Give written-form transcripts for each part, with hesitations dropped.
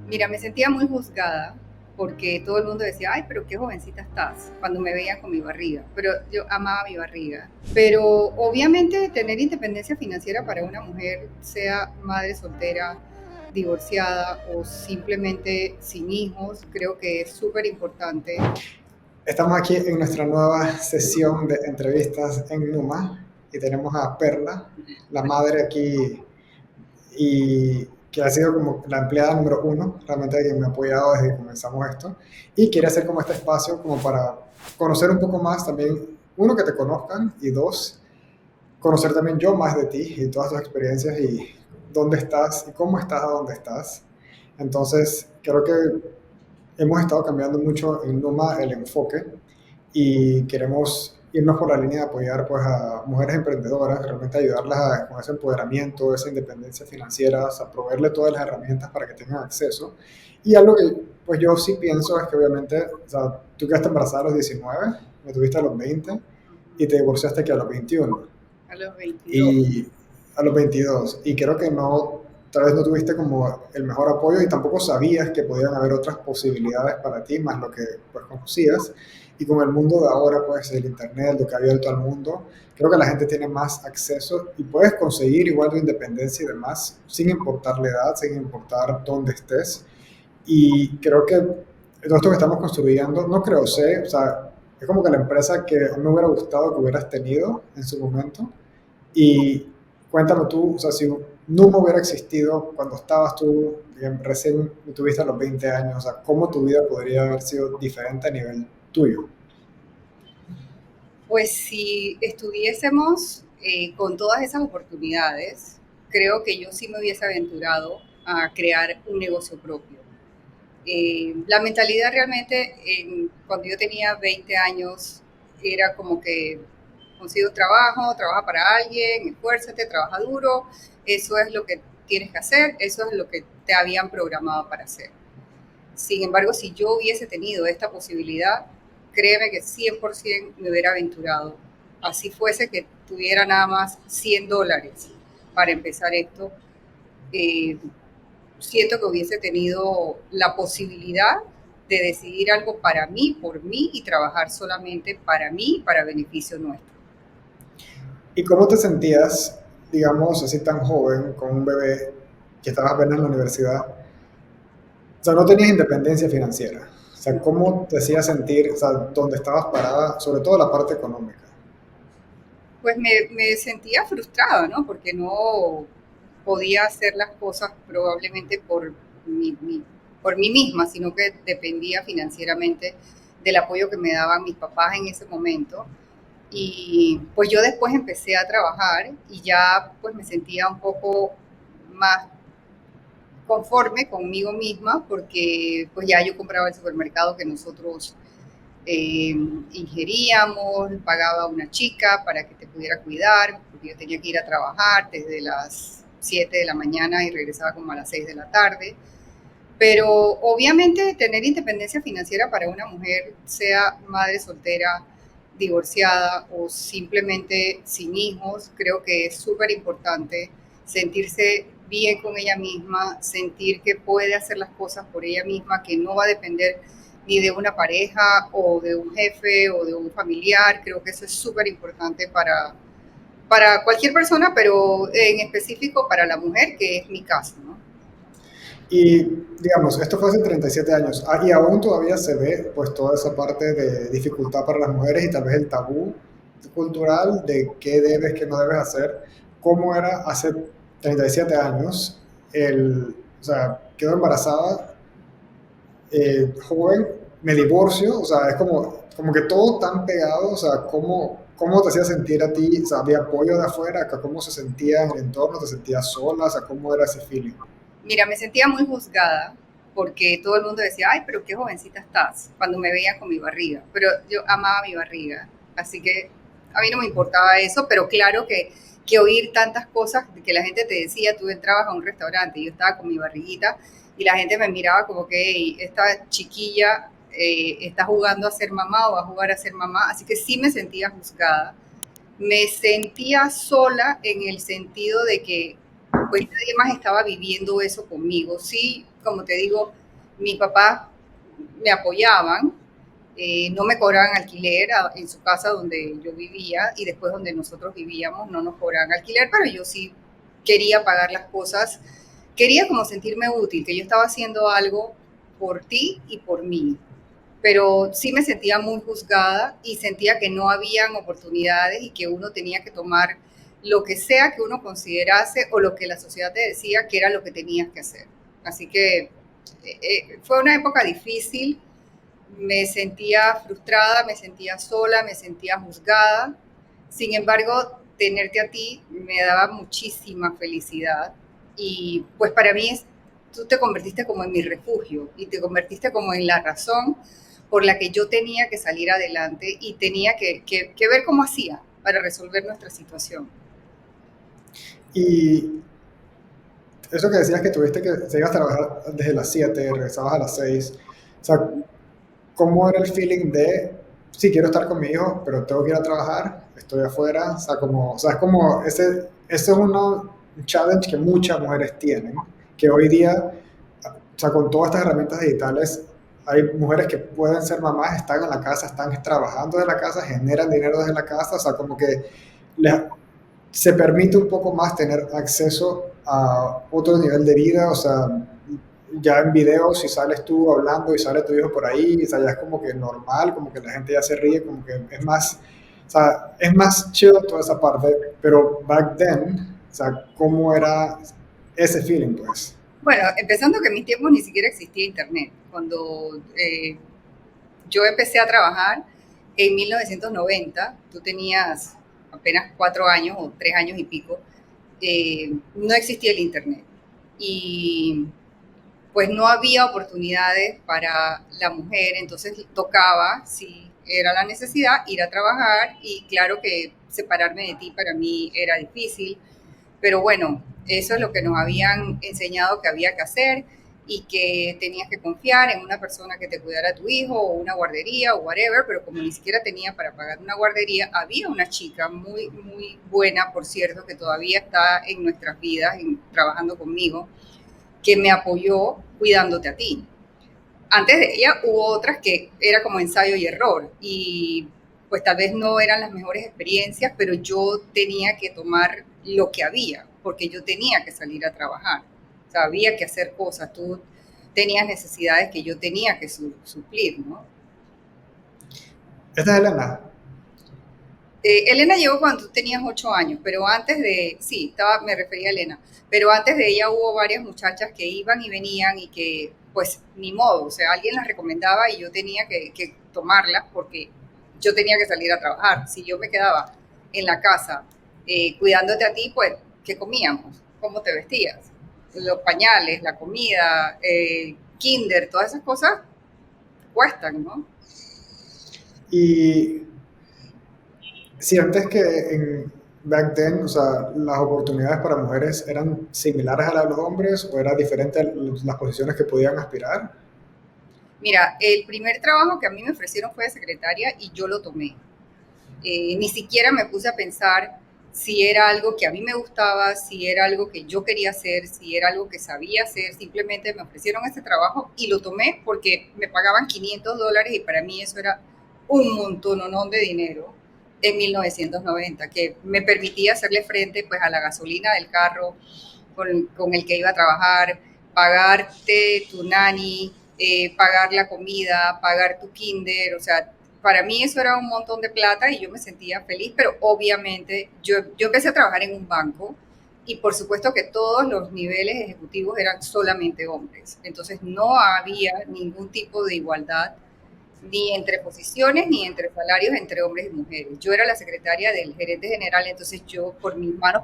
Mira, me sentía muy juzgada porque todo el mundo decía, ay, pero qué jovencita estás, cuando me veían con mi barriga. Pero yo amaba mi barriga. Pero obviamente tener independencia financiera para una mujer, sea madre soltera, divorciada o simplemente sin hijos, creo que es súper importante. Estamos aquí en nuestra nueva sesión de entrevistas en Numa y tenemos a Perla, la madre aquí y que ha sido como la empleada número uno, realmente que me ha apoyado desde que comenzamos esto y quiere hacer como este espacio como para conocer un poco más también, uno, que te conozcan y dos, conocer también yo más de ti y todas tus experiencias y dónde estás y cómo estás a dónde estás. Entonces, creo que hemos estado cambiando mucho en Numa el enfoque y queremos irnos por la línea de apoyar pues, a mujeres emprendedoras, realmente ayudarlas con ese empoderamiento, esa independencia financiera, a proveerle todas las herramientas para que tengan acceso. Y algo que pues yo sí pienso es que obviamente, o sea, tú quedaste embarazada a los 19, me tuviste a los 20 y te divorciaste aquí a los 21 A los 22. y a los 22. Y creo que no, tal vez no tuviste como el mejor apoyo y tampoco sabías que podían haber otras posibilidades para ti, más lo que pues conocías. Y con el mundo de ahora, pues el internet, lo que ha abierto al mundo, creo que la gente tiene más acceso y puedes conseguir igual tu independencia y demás, sin importar la edad, sin importar dónde estés. Y creo que todo esto que estamos construyendo, no creo, sé, o sea, es como que la empresa que me hubiera gustado que hubieras tenido en su momento, y cuéntame tú, o sea, si no hubiera existido cuando estabas tú, recién tuviste a los 20 años, o sea, ¿cómo tu vida podría haber sido diferente a nivel tuyo? Pues si estuviésemos con todas esas oportunidades, creo que yo sí me hubiese aventurado a crear un negocio propio. La mentalidad realmente, cuando yo tenía 20 años, era como que consigo trabajo, trabaja para alguien, esfuérzate, trabaja duro, eso es lo que tienes que hacer, eso es lo que te habían programado para hacer. Sin embargo, si yo hubiese tenido esta posibilidad, créeme que 100% me hubiera aventurado. Así fuese que tuviera nada más $100 para empezar esto, eh, siento que hubiese tenido la posibilidad de decidir algo para mí, por mí y trabajar solamente para mí, para beneficio nuestro. ¿Y cómo te sentías, digamos, así tan joven, con un bebé que estabas apenas en la universidad? O sea, no tenías independencia financiera. O sea, ¿cómo te hacía sentir, o sea, dónde estabas parada, sobre todo la parte económica? Pues me sentía frustrada, ¿no? Porque no podía hacer las cosas probablemente por mí misma, sino que dependía financieramente del apoyo que me daban mis papás en ese momento. Y pues yo después empecé a trabajar y ya pues me sentía un poco más conforme conmigo misma porque pues ya yo compraba el supermercado que nosotros ingeríamos, pagaba una chica para que te pudiera cuidar, porque yo tenía que ir a trabajar desde las 7 de la mañana y regresaba como a las 6 de la tarde. Pero obviamente tener independencia financiera para una mujer, sea madre soltera, divorciada o simplemente sin hijos, creo que es súper importante sentirse bien con ella misma, sentir que puede hacer las cosas por ella misma, que no va a depender ni de una pareja o de un jefe o de un familiar. Creo que eso es súper importante para cualquier persona, pero en específico para la mujer, que es mi caso, ¿no? Y digamos, esto fue hace 37 años, y aún todavía se ve pues toda esa parte de dificultad para las mujeres y tal vez el tabú cultural de qué debes, qué no debes hacer. ¿Cómo era hace 37 años? O sea, quedo embarazada, joven, me divorcio, o sea, es como que todo tan pegado, o sea, ¿cómo te hacía sentir a ti? O sea, ¿había apoyo de afuera? ¿Cómo se sentía en el entorno? ¿Te sentías sola? O sea, ¿cómo era ese feeling? Mira, me sentía muy juzgada porque todo el mundo decía, ay, pero qué jovencita estás, cuando me veían con mi barriga. Pero yo amaba mi barriga, así que a mí no me importaba eso, pero claro que oír tantas cosas que la gente te decía, tú entrabas a un restaurante y yo estaba con mi barriguita y la gente me miraba como que hey, esta chiquilla está jugando a ser mamá o va a jugar a ser mamá, así que sí me sentía juzgada. Me sentía sola en el sentido de que pues nadie más estaba viviendo eso conmigo. Sí, como te digo, mi papá me apoyaban, no me cobraban alquiler en su casa donde yo vivía y después donde nosotros vivíamos no nos cobraban alquiler, pero yo sí quería pagar las cosas, quería como sentirme útil, que yo estaba haciendo algo por ti y por mí, pero sí me sentía muy juzgada y sentía que no habían oportunidades y que uno tenía que tomar lo que sea que uno considerase o lo que la sociedad te decía que era lo que tenías que hacer. Así que fue una época difícil, me sentía frustrada, me sentía sola, me sentía juzgada. Sin embargo, tenerte a ti me daba muchísima felicidad y pues para mí tú te convertiste como en mi refugio y te convertiste como en la razón por la que yo tenía que salir adelante y tenía que ver cómo hacía para resolver nuestra situación. Y eso que decías que tuviste que se ibas a trabajar desde las 7, regresabas a las 6. O sea, ¿cómo era el feeling de, sí, quiero estar con mi hijo, pero tengo que ir a trabajar, estoy afuera? O sea, es como, ese es un challenge que muchas mujeres tienen, que hoy día, o sea, con todas estas herramientas digitales, hay mujeres que pueden ser mamás, están en la casa, están trabajando desde la casa, generan dinero desde la casa, o sea, como que les, se permite un poco más tener acceso a otro nivel de vida, o sea, ya en videos, si sales tú hablando y sale tu hijo por ahí, o sea, ya es como que normal, como que la gente ya se ríe, como que es más, o sea, es más chill toda esa parte, pero back then, o sea, ¿cómo era ese feeling, pues? Bueno, empezando que en mis tiempos ni siquiera existía internet. Cuando yo empecé a trabajar en 1990, tú tenías apenas 4 años o 3 años y pico, no existía el internet. Y pues no había oportunidades para la mujer, entonces tocaba, si era la necesidad, ir a trabajar y claro que separarme de ti para mí era difícil, pero bueno, eso es lo que nos habían enseñado que había que hacer y que tenías que confiar en una persona que te cuidara a tu hijo o una guardería o whatever, pero como ni siquiera tenía para pagar una guardería, había una chica muy, muy buena, por cierto, que todavía está en nuestras vidas, trabajando conmigo, que me apoyó cuidándote a ti. Antes de ella hubo otras que era como ensayo y error y pues tal vez no eran las mejores experiencias, pero yo tenía que tomar lo que había, porque yo tenía que salir a trabajar, o sea, había que hacer cosas, tú tenías necesidades que yo tenía que suplir, ¿no? Esta es Elena. Elena llegó cuando tú tenías 8 años, pero antes de, sí, me refería a Elena, pero antes de ella hubo varias muchachas que iban y venían y que, pues, ni modo, o sea, alguien las recomendaba y yo tenía que tomarlas porque yo tenía que salir a trabajar. Si yo me quedaba en la casa cuidándote a ti, pues, ¿qué comíamos? ¿Cómo te vestías? Los pañales, la comida, kinder, todas esas cosas cuestan, ¿no? Y sientes que en back then, o sea, las oportunidades para mujeres eran similares a las de los hombres o era diferente a las posiciones que podían aspirar. Mira, el primer trabajo que a mí me ofrecieron fue de secretaria y yo lo tomé. Ni siquiera me puse a pensar si era algo que a mí me gustaba, si era algo que yo quería hacer, si era algo que sabía hacer. Simplemente me ofrecieron ese trabajo y lo tomé porque me pagaban $500 y para mí eso era un montón de dinero en 1990, que me permitía hacerle frente pues a la gasolina del carro con el que iba a trabajar, pagarte tu nani, pagar la comida, pagar tu kinder, o sea, para mí eso era un montón de plata y yo me sentía feliz, pero obviamente yo empecé a trabajar en un banco y por supuesto que todos los niveles ejecutivos eran solamente hombres, entonces no había ningún tipo de igualdad ni entre posiciones ni entre salarios entre hombres y mujeres. Yo era la secretaria del gerente general, entonces yo por mis manos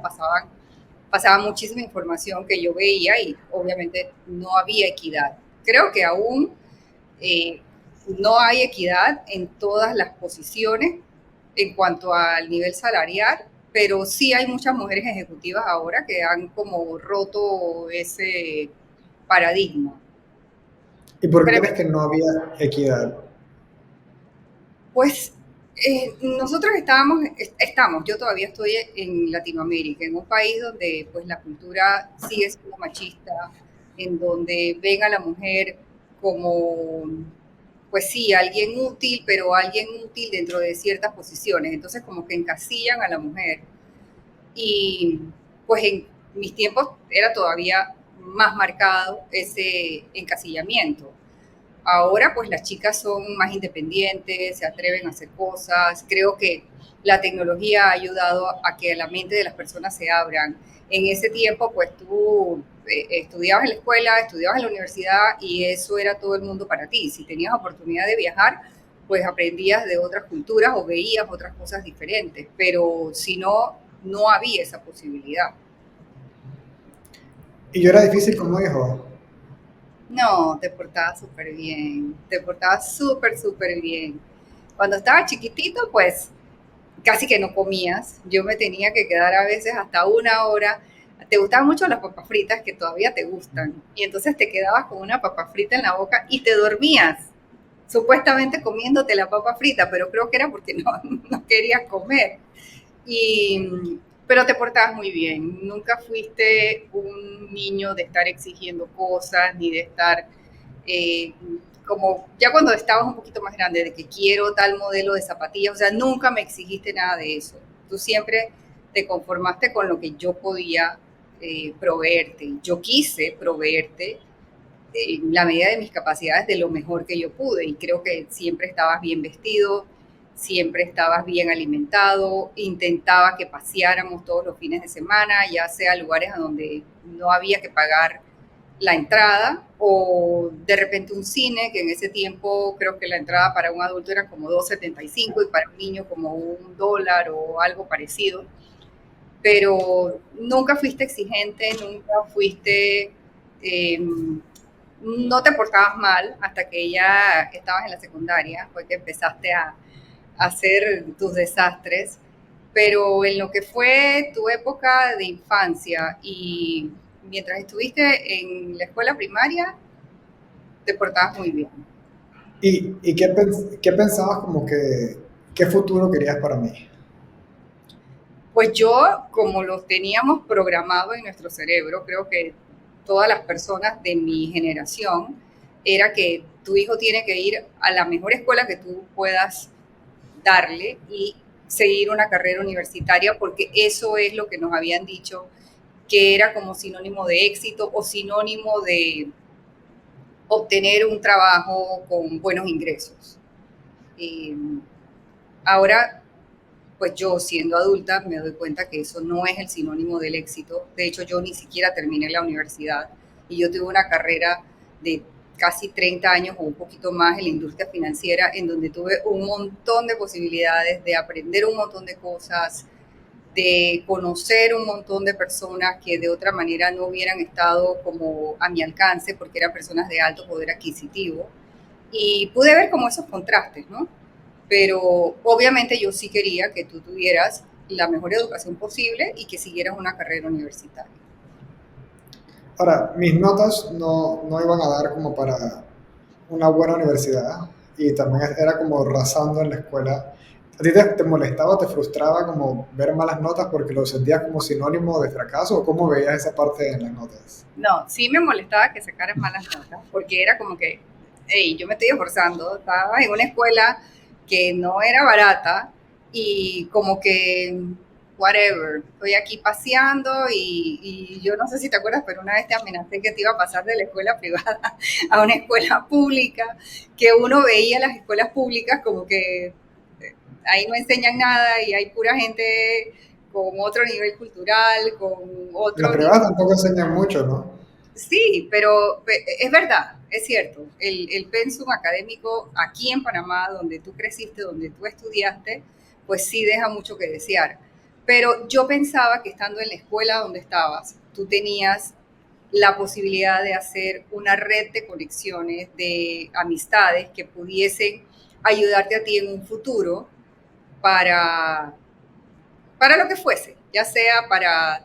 pasaba muchísima información que yo veía y obviamente no había equidad. Creo que aún eh, no hay equidad en todas las posiciones en cuanto al nivel salarial, pero sí hay muchas mujeres ejecutivas ahora que han como roto ese paradigma. ¿Y por qué Pero, crees que no había equidad? pues nosotros estamos, yo todavía estoy en Latinoamérica, en un país donde pues la cultura sigue siendo machista, en donde ven a la mujer como, pues sí, alguien útil, pero alguien útil dentro de ciertas posiciones. Entonces como que encasillan a la mujer. Y pues en mis tiempos era todavía más marcado ese encasillamiento. Ahora pues las chicas son más independientes, se atreven a hacer cosas. Creo que la tecnología ha ayudado a que la mente de las personas se abran. En ese tiempo pues tú estudiabas en la escuela, estudiabas en la universidad y eso era todo el mundo para ti. Si tenías oportunidad de viajar, pues aprendías de otras culturas o veías otras cosas diferentes, pero si no, no había esa posibilidad. Y yo era difícil como hijo. No, te portabas súper bien, te portabas súper, súper bien. Cuando estaba chiquitito, pues casi que no comías. Yo me tenía que quedar a veces hasta una hora. Te gustaban mucho las papas fritas que todavía te gustan. Y entonces te quedabas con una papa frita en la boca y te dormías, supuestamente comiéndote la papa frita, pero creo que era porque no, no querías comer. Pero te portabas muy bien. Nunca fuiste un niño de estar exigiendo cosas ni de estar eh, como ya cuando estabas un poquito más grande, de que quiero tal modelo de zapatillas, o sea, nunca me exigiste nada de eso. Tú siempre te conformaste con lo que yo podía proveerte. Yo quise proveerte en la medida de mis capacidades de lo mejor que yo pude y creo que siempre estabas bien vestido, siempre estabas bien alimentado, intentaba que paseáramos todos los fines de semana, ya sea lugares a donde no había que pagar la entrada o de repente un cine, que en ese tiempo creo que la entrada para un adulto era como 2,75 y para un niño como $1 o algo parecido, pero nunca fuiste exigente, nunca fuiste, eh, no te portabas mal hasta que ya estabas en la secundaria, fue que empezaste a hacer tus desastres, pero en lo que fue tu época de infancia y mientras estuviste en la escuela primaria, te portabas muy bien. ¿Y qué pensabas como que, qué futuro querías para mí? Pues yo, como lo teníamos programado en nuestro cerebro, creo que todas las personas de mi generación, era que tu hijo tiene que ir a la mejor escuela que tú puedas darle y seguir una carrera universitaria, porque eso es lo que nos habían dicho que era como sinónimo de éxito o sinónimo de obtener un trabajo con buenos ingresos. Eh, Ahora, pues yo siendo adulta me doy cuenta que eso no es el sinónimo del éxito. De hecho, yo ni siquiera terminé la universidad y yo tuve una carrera de casi 30 años o un poquito más en la industria financiera, en donde tuve un montón de posibilidades de aprender un montón de cosas, de conocer un montón de personas que de otra manera no hubieran estado como a mi alcance porque eran personas de alto poder adquisitivo. Y pude ver como esos contrastes, ¿no? Pero obviamente yo sí quería que tú tuvieras la mejor educación posible y que siguieras una carrera universitaria. Ahora, mis notas no iban a dar como para una buena universidad y también era como rasando en la escuela. ¿A ti te molestaba, te frustraba como ver malas notas porque lo sentías como sinónimo de fracaso o cómo veías esa parte en las notas? No, sí me molestaba que sacaras malas notas, porque era como que, hey, yo me estoy esforzando, estaba en una escuela que no era barata y como que, whatever, estoy aquí paseando y yo no sé si te acuerdas, pero una vez te amenacé que te iba a pasar de la escuela privada a una escuela pública, que uno veía las escuelas públicas como que ahí no enseñan nada y hay pura gente con otro nivel cultural, con Las otro privadas nivel. tampoco enseñan mucho, ¿no? Sí, pero es verdad, es cierto. El pensum académico aquí en Panamá, donde tú creciste, donde tú estudiaste, pues sí deja mucho que desear. Pero yo pensaba que estando en la escuela donde estabas, tú tenías la posibilidad de hacer una red de conexiones, de amistades que pudiesen ayudarte a ti en un futuro para lo que fuese, ya sea para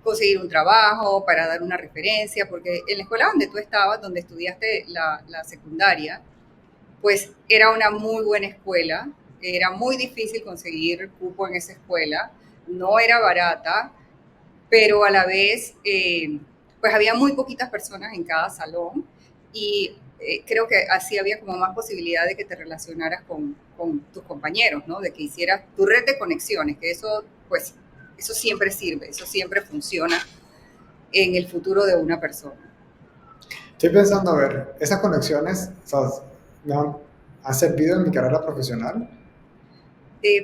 conseguir un trabajo, para dar una referencia, porque en la escuela donde tú estabas, donde estudiaste la secundaria, pues era una muy buena escuela, era muy difícil conseguir cupo en esa escuela, no era barata, pero a la vez, pues había muy poquitas personas en cada salón y creo que así había como más posibilidad de que te relacionaras con tus compañeros, ¿no? De que hicieras tu red de conexiones, que eso, pues, eso siempre sirve, eso siempre funciona en el futuro de una persona. Estoy pensando, a ver, esas conexiones, o sea, han servido en mi carrera profesional.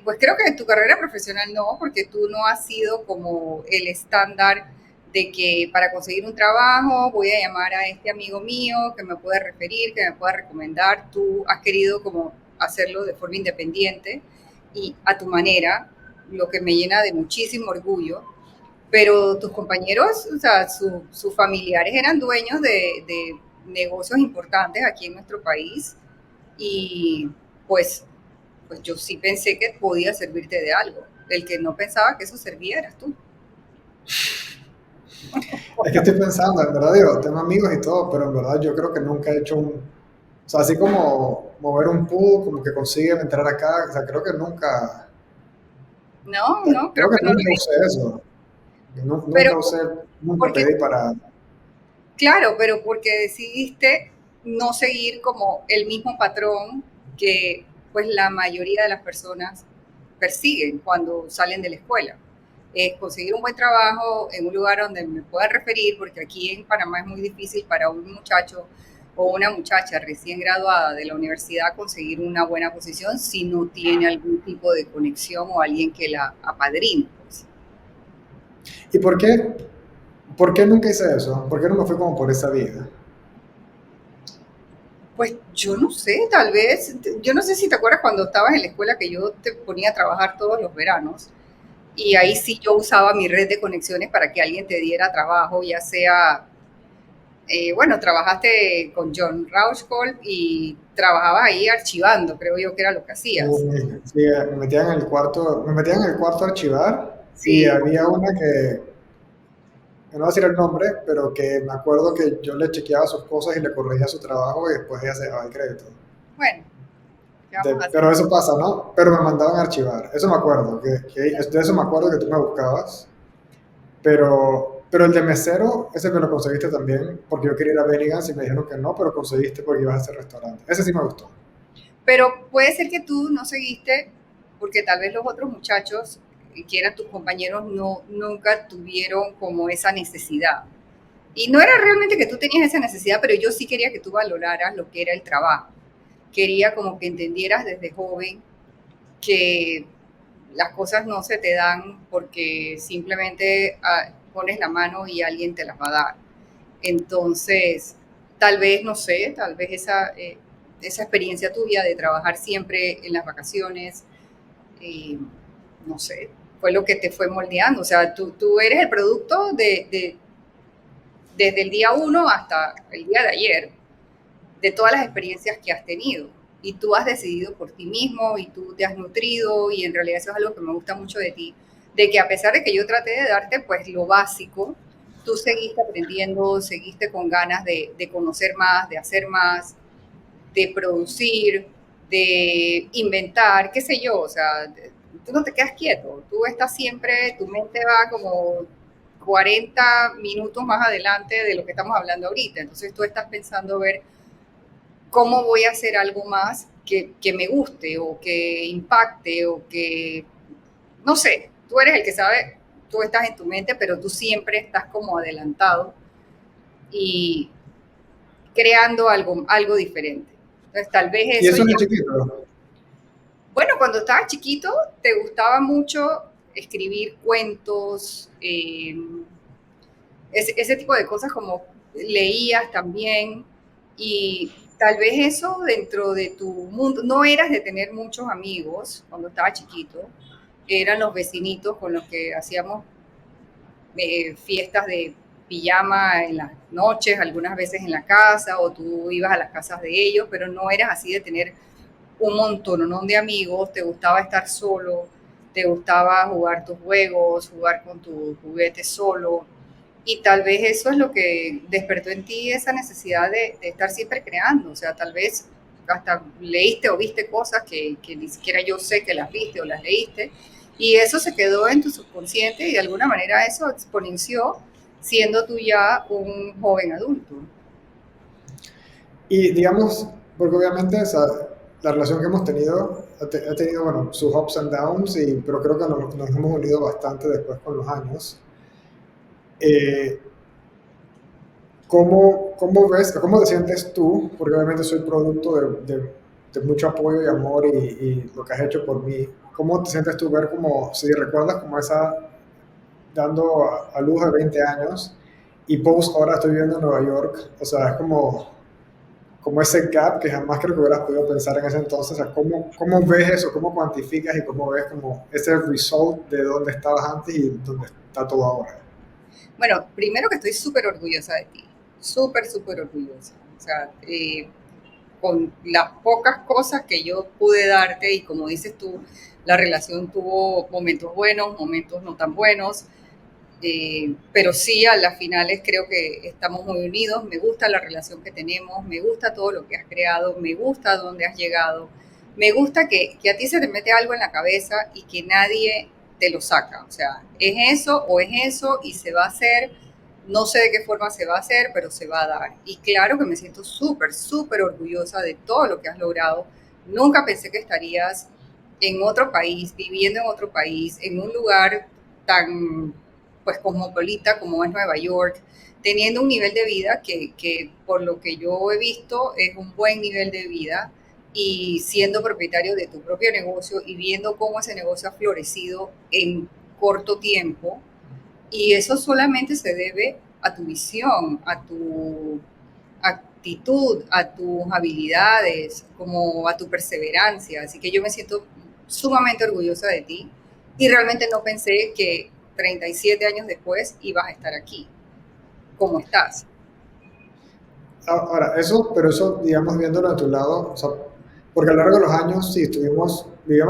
Pues creo que en tu carrera profesional no, porque tú no has sido como el estándar de que para conseguir un trabajo voy a llamar a este amigo mío que me puede referir, que me pueda recomendar. Tú has querido como hacerlo de forma independiente y a tu manera, lo que me llena de muchísimo orgullo. Pero tus compañeros, o sea, sus familiares eran dueños de negocios importantes aquí en nuestro país y pues pues yo sí pensé que podía servirte de algo. El que no pensaba que eso servía eras tú. Es que estoy pensando, en verdad, digo, tengo amigos y todo, pero en verdad yo creo que nunca he hecho o sea, así como mover un pool, como que consiguen entrar acá, o sea, creo que nunca, No, no, creo creo que que no lo nunca he usé hecho. eso. Pero, Nunca usé, nunca porque, pedí para... claro, pero porque decidiste no seguir como el mismo patrón que pues la mayoría de las personas persiguen cuando salen de la escuela. Es conseguir un buen trabajo en un lugar donde me puedan referir, porque aquí en Panamá es muy difícil para un muchacho o una muchacha recién graduada de la universidad conseguir una buena posición si no tiene algún tipo de conexión o alguien que la apadrine. Pues. ¿Y por qué nunca hice eso? ¿Por qué no me fui como por esa vida? Pues yo no sé, tal vez, yo no sé si te acuerdas cuando estabas en la escuela que yo te ponía a trabajar todos los veranos y ahí sí yo usaba mi red de conexiones para que alguien te diera trabajo, ya sea, bueno, trabajaste con John Rauschkolb y trabajabas ahí archivando, creo yo que era lo que hacías. Sí, me metían en el cuarto a archivar y Sí, había una que no voy a decir el nombre, pero que me acuerdo que yo le chequeaba sus cosas y le corregía su trabajo y después ella se daba el crédito. bueno, ¿qué vamos a hacer? Pero eso pasa, ¿no? Pero me mandaban a archivar. Eso me acuerdo, de eso me acuerdo que tú me buscabas. Pero el de mesero, ese me lo conseguiste también porque yo quería ir a Bennigan's y me dijeron que no, pero conseguiste porque ibas a hacer restaurante. Ese sí me gustó. Pero puede ser que tú no seguiste, porque tal vez los otros muchachos que eran tus compañeros no, nunca tuvieron como esa necesidad. Y no era realmente que tú tenías esa necesidad, pero yo sí quería que tú valoraras lo que era el trabajo. Quería como que entendieras desde joven que las cosas no se te dan porque simplemente pones la mano y alguien te las va a dar. Entonces, tal vez, no sé, tal vez esa experiencia tuya de trabajar siempre en las vacaciones, eh, no sé, fue lo que te fue moldeando. O sea, tú eres el producto desde el día uno hasta el día de ayer, de todas las experiencias que has tenido. Y tú has decidido por ti mismo y tú te has nutrido y en realidad eso es algo que me gusta mucho de ti, de que a pesar de que yo traté de darte pues lo básico, tú seguiste aprendiendo, seguiste con ganas de conocer más, de hacer más, de producir, de inventar, qué sé yo, o sea, tú no te quedas quieto, tú estás siempre, tu mente va como 40 minutos más adelante de lo que estamos hablando ahorita, entonces tú estás pensando ver cómo voy a hacer algo más que me guste o que impacte o que, no sé, tú eres el que sabe, tú estás en tu mente, pero tú siempre estás como adelantado y creando algo diferente. Entonces, tal vez Y eso eso ya. de chiquito. Bueno, cuando estabas chiquito, te gustaba mucho escribir cuentos, ese tipo de cosas como leías también y tal vez eso dentro de tu mundo, no eras de tener muchos amigos cuando estaba chiquito, eran los vecinitos con los que hacíamos fiestas de pijama en las noches, algunas veces en la casa, o tú ibas a las casas de ellos, pero no eras así de tener un montón, ¿no? De amigos, te gustaba estar solo, te gustaba jugar tus juegos, jugar con tus juguetes solo, y tal vez eso es lo que despertó en ti esa necesidad de estar siempre creando, o sea, tal vez hasta leíste o viste cosas que ni siquiera yo sé que las viste o las leíste, y eso se quedó en tu subconsciente y de alguna manera eso exponenció siendo tú ya un joven adulto. Y digamos, porque obviamente, o sea, la relación que hemos tenido ha tenido, bueno, sus ups and downs, pero creo que nos hemos unido bastante después con los años. Eh, ¿Cómo ves, cómo te sientes tú? Porque obviamente soy producto de mucho apoyo y amor y lo que has hecho por mí. ¿Cómo te sientes tú ver como, si recuerdas como esa, dando a luz de 20 años y post ahora estoy viviendo en Nueva York? O sea, es como ese gap que jamás creo que hubieras podido pensar en ese entonces. O sea, ¿cómo ves eso? ¿Cómo cuantificas y cómo ves como ese result de dónde estabas antes y dónde está todo ahora? Bueno, primero que estoy súper orgullosa de ti, súper, súper orgullosa. O sea, con las pocas cosas que yo pude darte y como dices tú, la relación tuvo momentos buenos, momentos no tan buenos, pero sí a las finales creo que estamos muy unidos, me gusta la relación que tenemos, me gusta todo lo que has creado, me gusta dónde has llegado, me gusta que a ti se te mete algo en la cabeza y que nadie te lo saca, o sea, es eso o es eso y se va a hacer, no sé de qué forma se va a hacer, pero se va a dar. Y claro que me siento súper, súper orgullosa de todo lo que has logrado. Nunca pensé que estarías en otro país, viviendo en otro país, en un lugar tan pues cosmopolita como es Nueva York, teniendo un nivel de vida que por lo que yo he visto es un buen nivel de vida y siendo propietario de tu propio negocio y viendo cómo ese negocio ha florecido en corto tiempo. Y eso solamente se debe a tu visión, a tu actitud, a tus habilidades, como a tu perseverancia. Así que yo me siento sumamente orgullosa de ti y realmente no pensé que 37 años después ibas a estar aquí, como estás. Ahora, pero eso, digamos, viéndolo de tu lado, o sea, porque a lo largo de los años, sí, vivíamos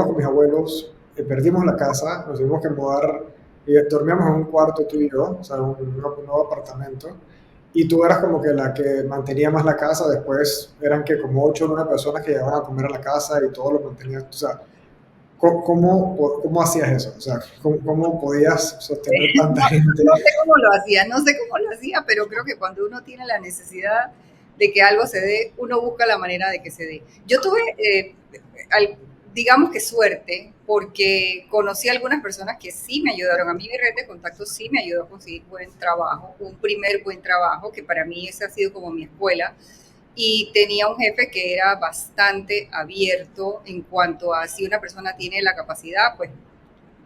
con mis abuelos, perdimos la casa, nos tuvimos que mudar, dormíamos en un cuarto tú y yo, o sea, un nuevo apartamento, y tú eras como que la que mantenía más la casa, después eran que como 8 o 9 personas que llegaban a comer a la casa y todo lo mantenías, o sea, ¿cómo hacías eso? O sea, ¿cómo podías sostener tanta No, gente? no sé cómo lo hacía, no sé cómo lo hacía, pero creo que cuando uno tiene la necesidad de que algo se dé, uno busca la manera de que se dé. Yo tuve, al, digamos que suerte, porque conocí a algunas personas que sí me ayudaron. A mí mi red de contactos sí me ayudó a conseguir buen trabajo, un primer buen trabajo, que para mí ese ha sido como mi escuela. Y tenía un jefe que era bastante abierto en cuanto a si una persona tiene la capacidad, pues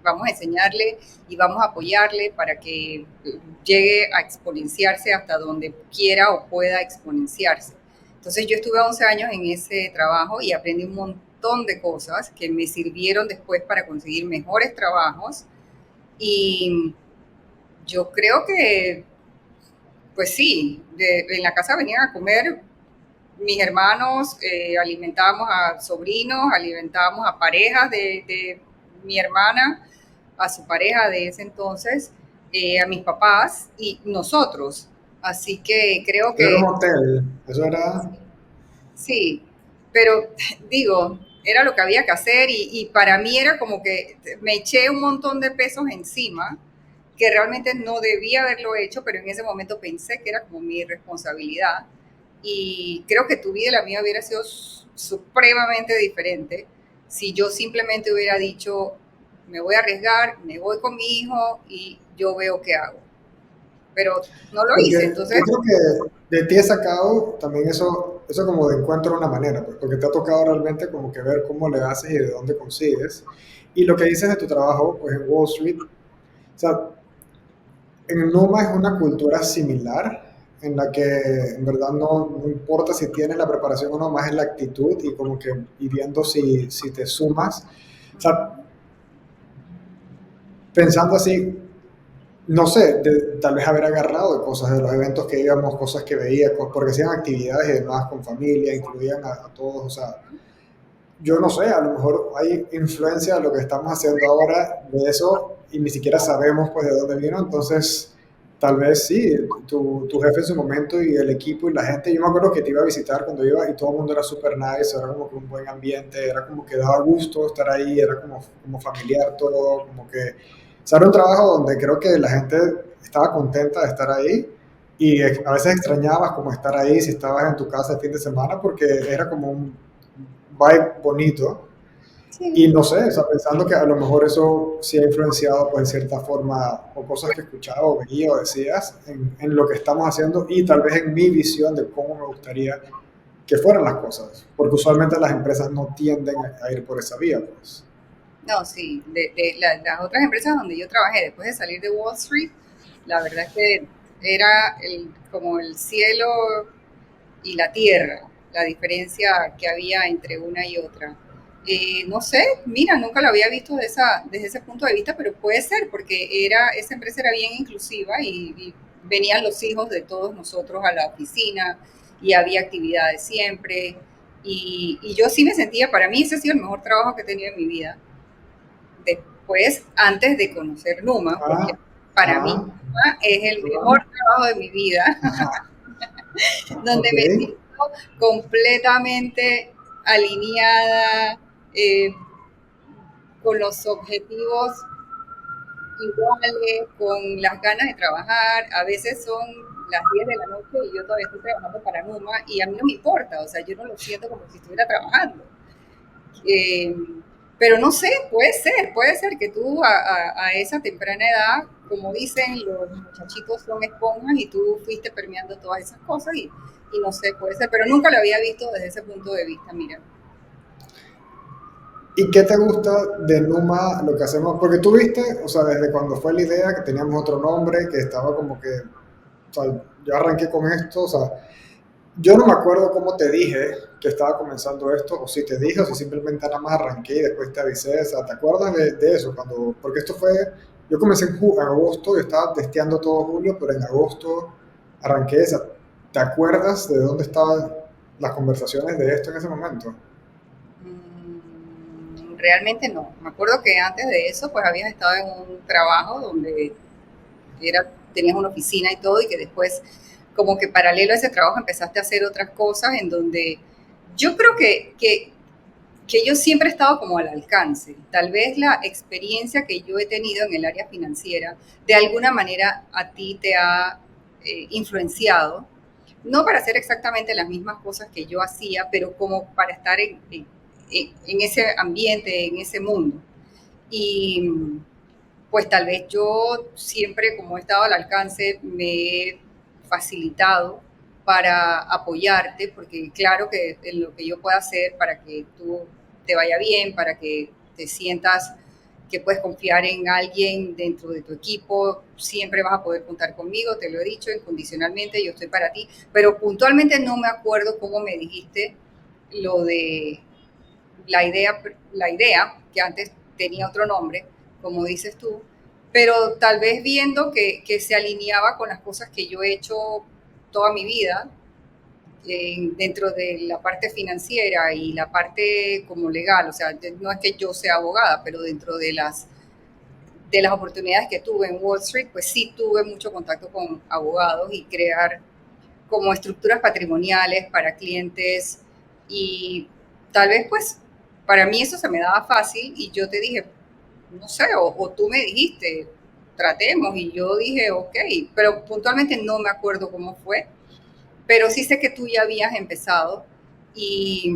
vamos a enseñarle y vamos a apoyarle para que llegue a exponenciarse hasta donde quiera o pueda exponenciarse. Entonces yo estuve 11 años en ese trabajo y aprendí un montón de cosas que me sirvieron después para conseguir mejores trabajos y yo creo que, pues sí, en la casa venían a comer mis hermanos, alimentábamos a sobrinos, alimentábamos a parejas de mi hermana, a su pareja de ese entonces, a mis papás y nosotros. Así que creo Era un que hotel, eso era. sí, pero digo, era lo que había que hacer y para mí era como que me eché un montón de pesos encima que realmente no debía haberlo hecho, pero en ese momento pensé que era como mi responsabilidad. Y creo que tu vida y la mía hubiera sido supremamente diferente si yo simplemente hubiera dicho, me voy a arriesgar, me voy con mi hijo y yo veo qué hago. Pero no lo Porque hice, yo entonces creo que de ti he sacado también eso como de encuentro una manera, pues, porque te ha tocado realmente como que ver cómo le haces y de dónde consigues. Y lo que dices de tu trabajo, pues en Wall Street, o sea, en Numa es una cultura similar, en la que en verdad no importa si tienes la preparación o no, más es la actitud y como que y viendo si te sumas. O sea, pensando así, no sé, tal vez haber agarrado de cosas de los eventos que íbamos, cosas que veía, porque hacían actividades y demás con familia, incluían a todos, o sea, yo no sé, a lo mejor hay influencia de lo que estamos haciendo ahora de eso y ni siquiera sabemos pues de dónde vino, entonces tal vez sí, tu jefe en su momento y el equipo y la gente, yo me acuerdo que te iba a visitar cuando iba y todo el mundo era súper nice, era como que un buen ambiente, era como que daba gusto estar ahí, era como familiar todo, como que sea, era un trabajo donde creo que la gente estaba contenta de estar ahí y a veces extrañabas como estar ahí si estabas en tu casa el fin de semana porque era como un vibe bonito. Y Sí, no sé, o sea, pensando que a lo mejor eso sí ha influenciado, pues, en cierta forma, o cosas que escuchaba o veía o decías en lo que estamos haciendo y tal vez en mi visión de cómo me gustaría que fueran las cosas, porque usualmente las empresas no tienden a ir por esa vía, pues. no, sí, las otras empresas donde yo trabajé después de salir de Wall Street, la verdad es que era como el cielo y la tierra, la diferencia que había entre una y otra. No sé, mira, nunca lo había visto desde ese punto de vista, pero puede ser, porque esa empresa era bien inclusiva y venían los hijos de todos nosotros a la oficina y había actividades siempre. Y yo sí me sentía, para mí ese ha sido el mejor trabajo que he tenido en mi vida. Después, antes de conocer Numa, porque Ah, para mí ah, Numa es el qué mejor bueno. trabajo de mi vida, donde Ok. me siento completamente alineada, eh, con los objetivos iguales, con las ganas de trabajar. A veces son las 10 de la noche y yo todavía estoy trabajando para Numa y a mí no me importa, o sea, yo no lo siento como si estuviera trabajando. Eh, pero no sé, puede ser que tú a esa temprana edad, como dicen, los muchachitos son esponjas y tú fuiste permeando todas esas cosas y no sé, puede ser, pero nunca lo había visto desde ese punto de vista, mira. ¿Y qué te gusta de Numa, lo que hacemos? Porque tú viste, o sea, desde cuando fue la idea, que teníamos otro nombre, que estaba como que, o sea, yo arranqué con esto, o sea, yo no me acuerdo cómo te dije que estaba comenzando esto, o si te dije, o si simplemente nada más arranqué y después te avisé, o sea, ¿te acuerdas de eso? Cuando, porque esto fue, yo comencé en agosto, yo estaba testeando todo julio, pero en agosto arranqué esa. ¿Te acuerdas de dónde estaban las conversaciones de esto en ese momento? Realmente no. Me acuerdo que antes de eso, pues habías estado en un trabajo donde tenías una oficina y todo, y que después, como que paralelo a ese trabajo, empezaste a hacer otras cosas en donde yo creo que yo siempre he estado como al alcance. Tal vez la experiencia que yo he tenido en el área financiera, de alguna manera a ti te ha influenciado, no para hacer exactamente las mismas cosas que yo hacía, pero como para estar en ese ambiente, en ese mundo. Y pues tal vez yo siempre, como he estado al alcance, me he facilitado para apoyarte, porque claro que en lo que yo pueda hacer para que tú te vaya bien, para que te sientas que puedes confiar en alguien dentro de tu equipo, siempre vas a poder contar conmigo, te lo he dicho incondicionalmente, yo estoy para ti, pero puntualmente no me acuerdo cómo me dijiste lo de la idea, que antes tenía otro nombre, como dices tú, pero tal vez viendo que se alineaba con las cosas que yo he hecho toda mi vida, dentro de la parte financiera y la parte como legal, o sea, no es que yo sea abogada, pero dentro de las oportunidades que tuve en Wall Street, pues sí tuve mucho contacto con abogados y crear como estructuras patrimoniales para clientes y tal vez pues para mí eso se me daba fácil y yo te dije, no sé, o tú me dijiste, tratemos y yo dije, ok, pero puntualmente no me acuerdo cómo fue, pero sí sé que tú ya habías empezado y,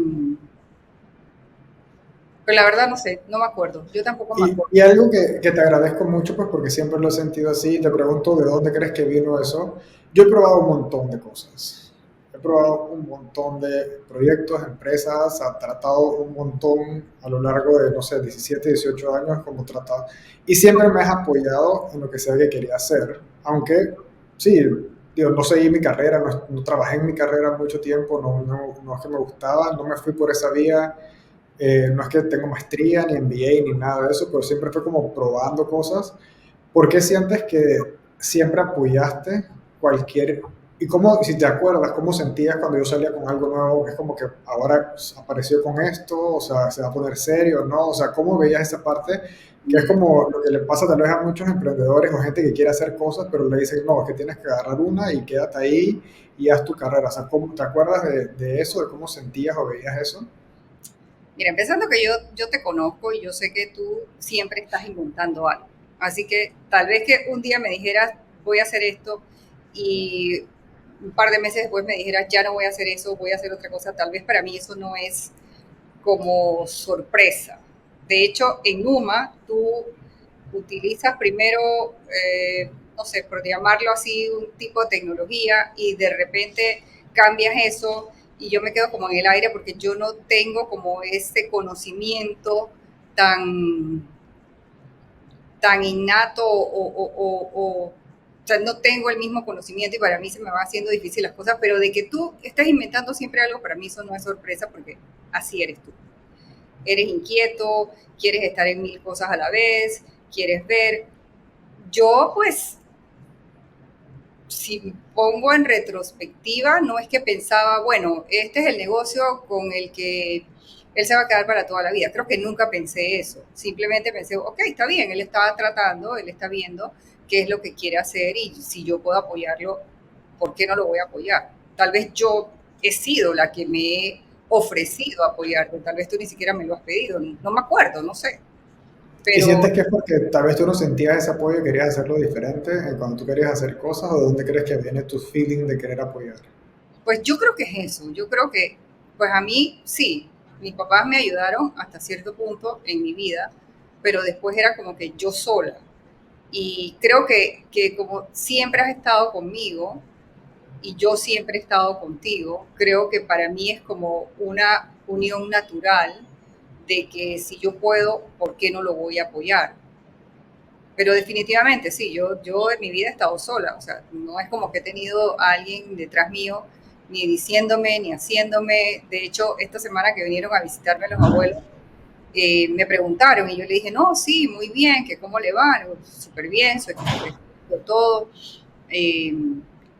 pero la verdad no sé, no me acuerdo, yo tampoco me acuerdo. Y algo que te agradezco mucho, pues porque siempre lo he sentido así, te pregunto de dónde crees que vino eso. Yo he probado un montón de cosas. He probado un montón de proyectos, empresas, he tratado un montón a lo largo de, no sé, 17, 18 años como tratado. Y siempre me has apoyado en lo que sea que quería hacer. Aunque, sí, digo, no seguí mi carrera, no trabajé en mi carrera mucho tiempo, no es que me gustaba, no me fui por esa vía. No es que tengo maestría, ni MBA, ni nada de eso, pero siempre fue como probando cosas. ¿Por qué sientes que siempre apoyaste cualquier... Y cómo, si te acuerdas, cómo sentías cuando yo salía con algo nuevo, que es como que ahora apareció con esto, o sea, se va a poner serio, ¿no? O sea, ¿cómo veías esa parte? Que es como lo que le pasa tal vez a muchos emprendedores o gente que quiere hacer cosas, pero le dicen, no, es que tienes que agarrar una y quédate ahí y haz tu carrera. O sea, ¿cómo, te acuerdas de eso, de cómo sentías o veías eso? Mira, empezando que yo te conozco y yo sé que tú siempre estás inventando algo. Así que tal vez que un día me dijeras, voy a hacer esto, y un par de meses después me dijeras, ya no voy a hacer eso, voy a hacer otra cosa, tal vez para mí eso no es como sorpresa. De hecho, en Numa tú utilizas primero, no sé, por llamarlo así, un tipo de tecnología y de repente cambias eso y yo me quedo como en el aire porque yo no tengo como ese conocimiento tan, tan innato o sea, no tengo el mismo conocimiento y para mí se me van haciendo difícil las cosas, pero de que tú estés inventando siempre algo, para mí eso no es sorpresa porque así eres tú. Eres inquieto, quieres estar en mil cosas a la vez, quieres ver. Yo, pues, si pongo en retrospectiva, no es que pensaba, bueno, este es el negocio con el que él se va a quedar para toda la vida. Creo que nunca pensé eso. Simplemente pensé, ok, está bien, él está tratando, él está viendo qué es lo que quiere hacer y si yo puedo apoyarlo, ¿por qué no lo voy a apoyar? Tal vez yo he sido la que me he ofrecido apoyarte, tal vez tú ni siquiera me lo has pedido, no me acuerdo, no sé. ¿Y Pero sientes que es porque tal vez tú no sentías ese apoyo y querías hacerlo diferente cuando tú querías hacer cosas o de dónde crees que viene tu feeling de querer apoyar? pues yo creo que es eso, yo creo que, pues a mí sí, mis papás me ayudaron hasta cierto punto en mi vida, pero después era como que yo sola. Y creo que como siempre has estado conmigo y yo siempre he estado contigo, creo que para mí es como una unión natural de que si yo puedo, ¿por qué no lo voy a apoyar? Pero definitivamente sí, yo en mi vida he estado sola, o sea, no es como que he tenido a alguien detrás mío ni diciéndome ni haciéndome. De hecho, esta semana que vinieron a visitarme los abuelos, me preguntaron y yo le dije, no, sí, muy bien, que cómo le va, súper bien, su equipo creció, todo. Eh,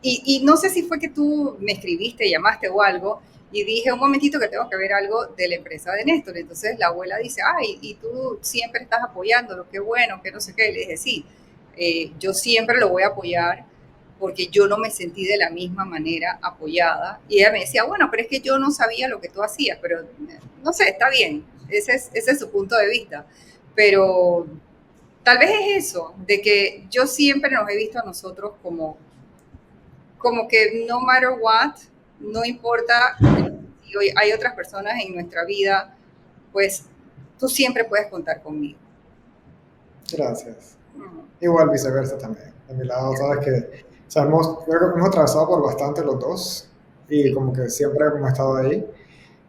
y no sé si fue que tú me escribiste, llamaste o algo, y dije, un momentito que tengo que ver algo de la empresa de Néstor. Entonces la abuela dice, ay, y tú siempre estás apoyándolo, qué bueno, que no sé qué. Y le dije, sí, yo siempre lo voy a apoyar porque yo no me sentí de la misma manera apoyada. Y ella me decía, bueno, pero es que yo no sabía lo que tú hacías, pero no sé, está bien, ese es su punto de vista. Pero tal vez es eso, de que yo siempre nos he visto a nosotros como que no matter what, no importa si hoy hay otras personas en nuestra vida, pues tú siempre puedes contar conmigo. Gracias. Mm. Igual viceversa también. De mi lado, sabes que creo que hemos atravesado por bastante los dos y Sí, como que siempre hemos estado ahí.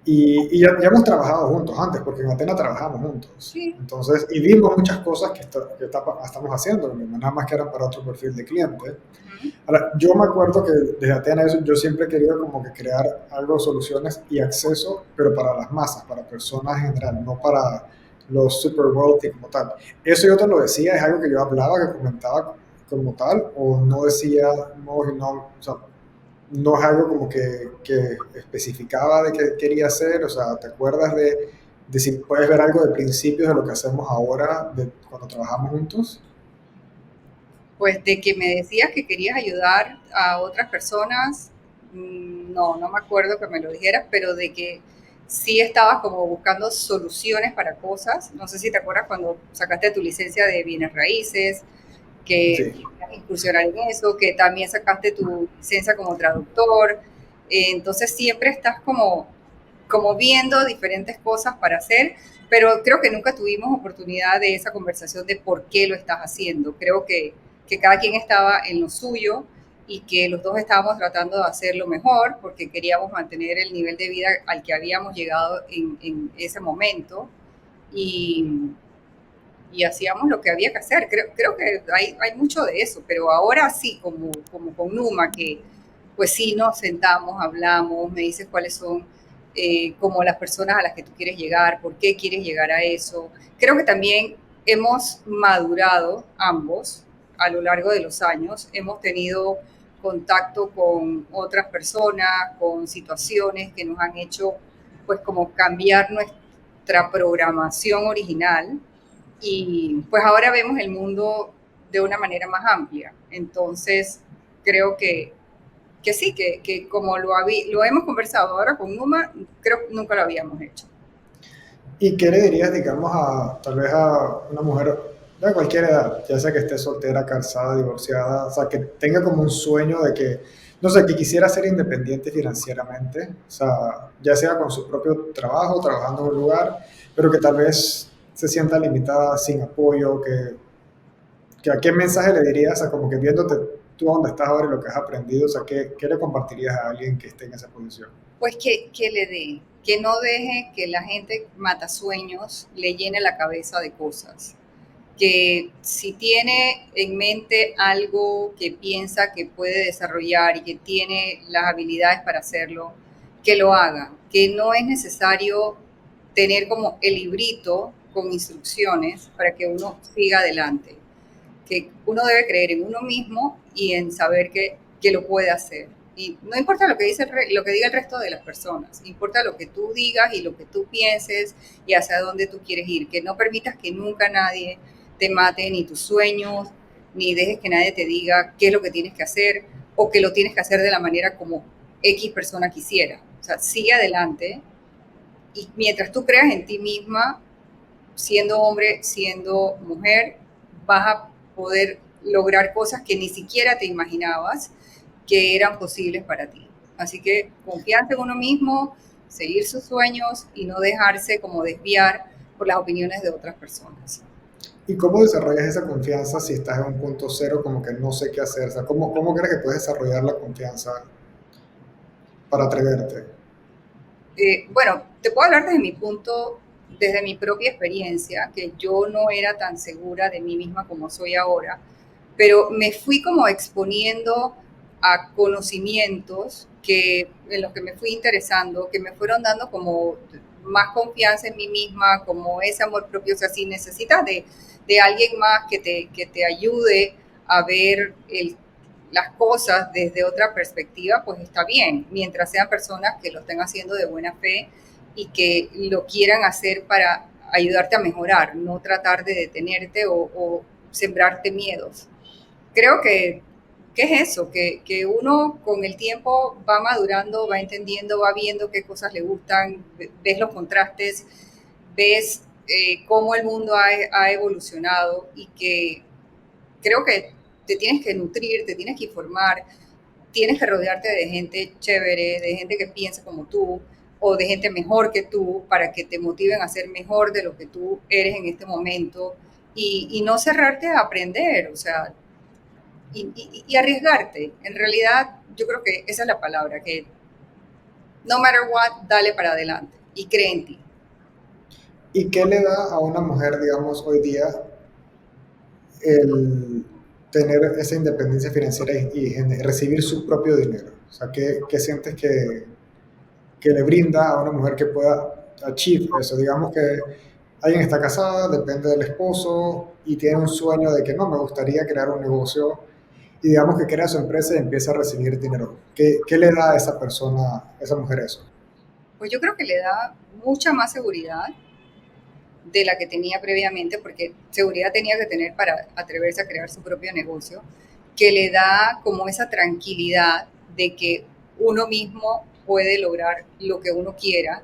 Y ya hemos trabajado juntos antes, porque en Atena trabajamos juntos. sí. Entonces, y vimos muchas cosas estamos haciendo, nada más que eran para otro perfil de cliente. Uh-huh. Ahora, yo me acuerdo que desde Atena yo siempre he querido como que crear algo, soluciones y acceso, pero para las masas, para personas en general, no para los super wealthy como tal. Eso yo te lo decía, es algo que yo hablaba, que comentaba como tal, o no decía, no, o sea, no es algo como que especificaba de qué quería hacer, o sea, ¿te acuerdas de si puedes ver algo de principios de lo que hacemos ahora, de cuando trabajamos juntos? Pues de que me decías que querías ayudar a otras personas, no, no me acuerdo que me lo dijeras, pero de que sí estabas como buscando soluciones para cosas. No sé si te acuerdas cuando sacaste tu licencia de bienes raíces, que Sí. querías incursionar en eso, que también sacaste tu licencia como traductor. Entonces siempre estás como viendo diferentes cosas para hacer, pero creo que nunca tuvimos oportunidad de esa conversación de por qué lo estás haciendo. Creo que cada quien estaba en lo suyo y que los dos estábamos tratando de hacerlo mejor porque queríamos mantener el nivel de vida al que habíamos llegado en ese momento y, y hacíamos lo que había que hacer. Creo que hay mucho de eso, pero ahora sí, como con Numa, que pues sí nos sentamos, hablamos, me dices cuáles son como las personas a las que tú quieres llegar, por qué quieres llegar a eso. Creo que también hemos madurado ambos a lo largo de los años, hemos tenido contacto con otras personas, con situaciones que nos han hecho pues como cambiar nuestra programación original y pues ahora vemos el mundo de una manera más amplia. Entonces, creo que sí, que como lo hemos conversado ahora con Numa, creo que nunca lo habíamos hecho. ¿Y qué le dirías, digamos, tal vez a una mujer? de cualquier edad, ya sea que esté soltera, casada, divorciada, o sea, que tenga como un sueño de que, no sé, que quisiera ser independiente financieramente, o sea, ya sea con su propio trabajo, trabajando en un lugar, pero que tal vez se sienta limitada sin apoyo, que a qué mensaje le dirías, a como que viéndote tú a donde estás ahora y lo que has aprendido, o sea, ¿qué le compartirías a alguien que esté en esa posición? Pues que le dé, que no deje que la gente mata sueños le llene la cabeza de cosas. Que si tiene en mente algo que piensa que puede desarrollar y que tiene las habilidades para hacerlo, que lo haga. Que no es necesario tener como el librito con instrucciones para que uno siga adelante. Que uno debe creer en uno mismo y en saber que lo puede hacer. Y no importa lo que, lo que diga el resto de las personas, importa lo que tú digas y lo que tú pienses y hacia dónde tú quieres ir. Que no permitas que nunca nadie te mate ni tus sueños, ni dejes que nadie te diga qué es lo que tienes que hacer o que lo tienes que hacer de la manera como X persona quisiera. O sea, sigue adelante y mientras tú creas en ti misma, siendo hombre, siendo mujer, vas a poder lograr cosas que ni siquiera te imaginabas que eran posibles para ti. Así que confianza en uno mismo, seguir sus sueños y no dejarse como desviar por las opiniones de otras personas. ¿Y cómo desarrollas esa confianza si estás en un punto cero, como que no sé qué hacer? O sea, ¿cómo crees que puedes desarrollar la confianza para atreverte? Bueno, te puedo hablar desde mi punto, desde mi propia experiencia, que yo no era tan segura de mí misma como soy ahora, pero me fui como exponiendo a conocimientos en los que me fui interesando, que me fueron dando como más confianza en mí misma, como ese amor propio. O sea, si necesitas de alguien más que te ayude a ver las cosas desde otra perspectiva, pues está bien, mientras sean personas que lo estén haciendo de buena fe y que lo quieran hacer para ayudarte a mejorar, no tratar de detenerte o sembrarte miedos. Creo que es eso, que uno con el tiempo va madurando, va entendiendo, va viendo qué cosas le gustan, ves los contrastes, ves cómo el mundo ha evolucionado y que creo que te tienes que nutrir, te tienes que informar, tienes que rodearte de gente chévere, de gente que piensa como tú o de gente mejor que tú para que te motiven a ser mejor de lo que tú eres en este momento y no cerrarte a aprender, o sea, y arriesgarte. En realidad, yo creo que esa es la palabra, que no matter what, dale para adelante y cree en ti. ¿Y qué le da a una mujer, digamos, hoy día el tener esa independencia financiera y recibir su propio dinero? O sea, ¿qué sientes que le brinda a una mujer que pueda achieve eso? Digamos que alguien está casada, depende del esposo y tiene un sueño de que no, me gustaría crear un negocio y digamos que crea su empresa y empieza a recibir dinero. ¿Qué le da a esa persona, a esa mujer eso? Pues yo creo que le da mucha más seguridad de la que tenía previamente, porque seguridad tenía que tener para atreverse a crear su propio negocio, que le da como esa tranquilidad de que uno mismo puede lograr lo que uno quiera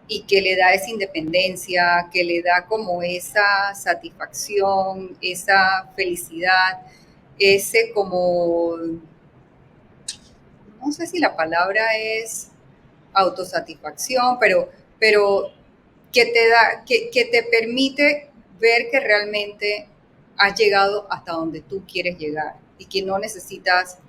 y que le da esa independencia, que le da como esa satisfacción, esa felicidad, ese como, no sé si la palabra es autosatisfacción, pero que te da, que te permite ver que realmente has llegado hasta donde tú quieres llegar y que no necesitas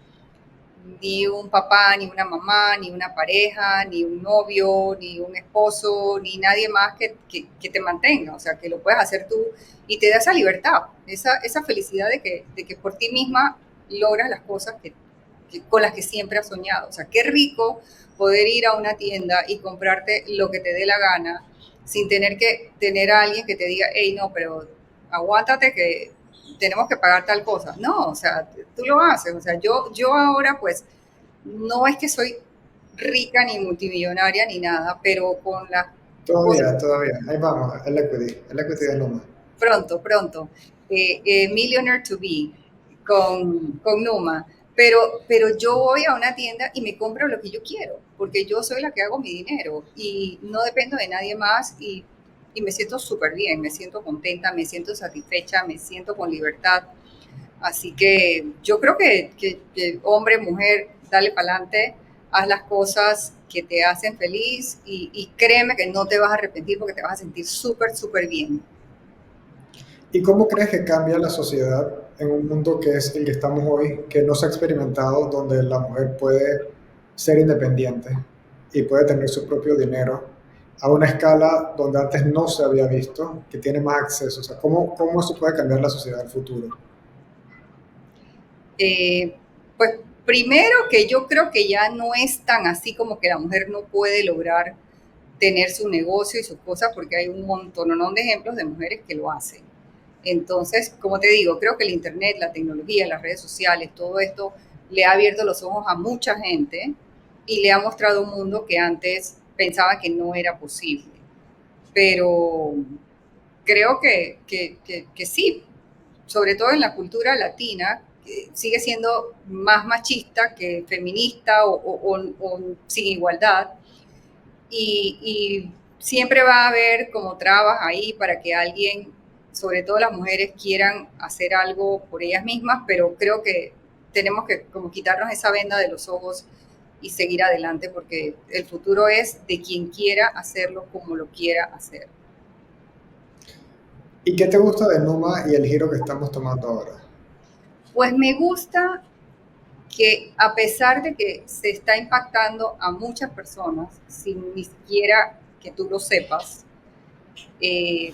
ni un papá, ni una mamá, ni una pareja, ni un novio, ni un esposo, ni nadie más que te mantenga, o sea, que lo puedes hacer tú y te da esa libertad, esa felicidad de que por ti misma logras las cosas con las que siempre has soñado. O sea, qué rico poder ir a una tienda y comprarte lo que te dé la gana sin tener que tener a alguien que te diga, hey, no, pero aguántate que tenemos que pagar tal cosa. No, o sea, tú lo haces. O sea, yo ahora pues no es que soy rica ni multimillonaria ni nada, pero con las Todavía, cosas todavía. Ahí vamos, el equity de Luma. pronto, pronto, Millionaire to Be con Numa, pero yo voy a una tienda y me compro lo que yo quiero, porque yo soy la que hago mi dinero y no dependo de nadie más y y me siento súper bien, me siento contenta, me siento satisfecha, me siento con libertad. Así que yo creo que hombre, mujer, dale para adelante, haz las cosas que te hacen feliz y créeme que no te vas a arrepentir porque te vas a sentir súper, súper bien. ¿Y cómo crees que cambia la sociedad en un mundo que es el que estamos hoy, que no se ha experimentado, donde la mujer puede ser independiente y puede tener su propio dinero a una escala donde antes no se había visto, que tiene más acceso? O sea, ¿cómo eso puede cambiar la sociedad del futuro? Eh, pues primero que yo creo que ya no es tan así como que la mujer no puede lograr tener su negocio y sus cosas porque hay un montón de ejemplos de mujeres que lo hacen. Entonces, como te digo, creo que el Internet, la tecnología, las redes sociales, todo esto le ha abierto los ojos a mucha gente y le ha mostrado un mundo que antes pensaba que no era posible. Pero creo que sí, sobre todo en la cultura latina, sigue siendo más machista que feminista o sin igualdad. Y siempre va a haber como trabas ahí para que alguien, sobre todo las mujeres, quieran hacer algo por ellas mismas, pero creo que tenemos que como quitarnos esa venda de los ojos y seguir adelante porque el futuro es de quien quiera hacerlo como lo quiera hacer. ¿Y qué te gusta de Numa y el giro que estamos tomando ahora? Pues me gusta que a pesar de que se está impactando a muchas personas sin ni siquiera que tú lo sepas, eh,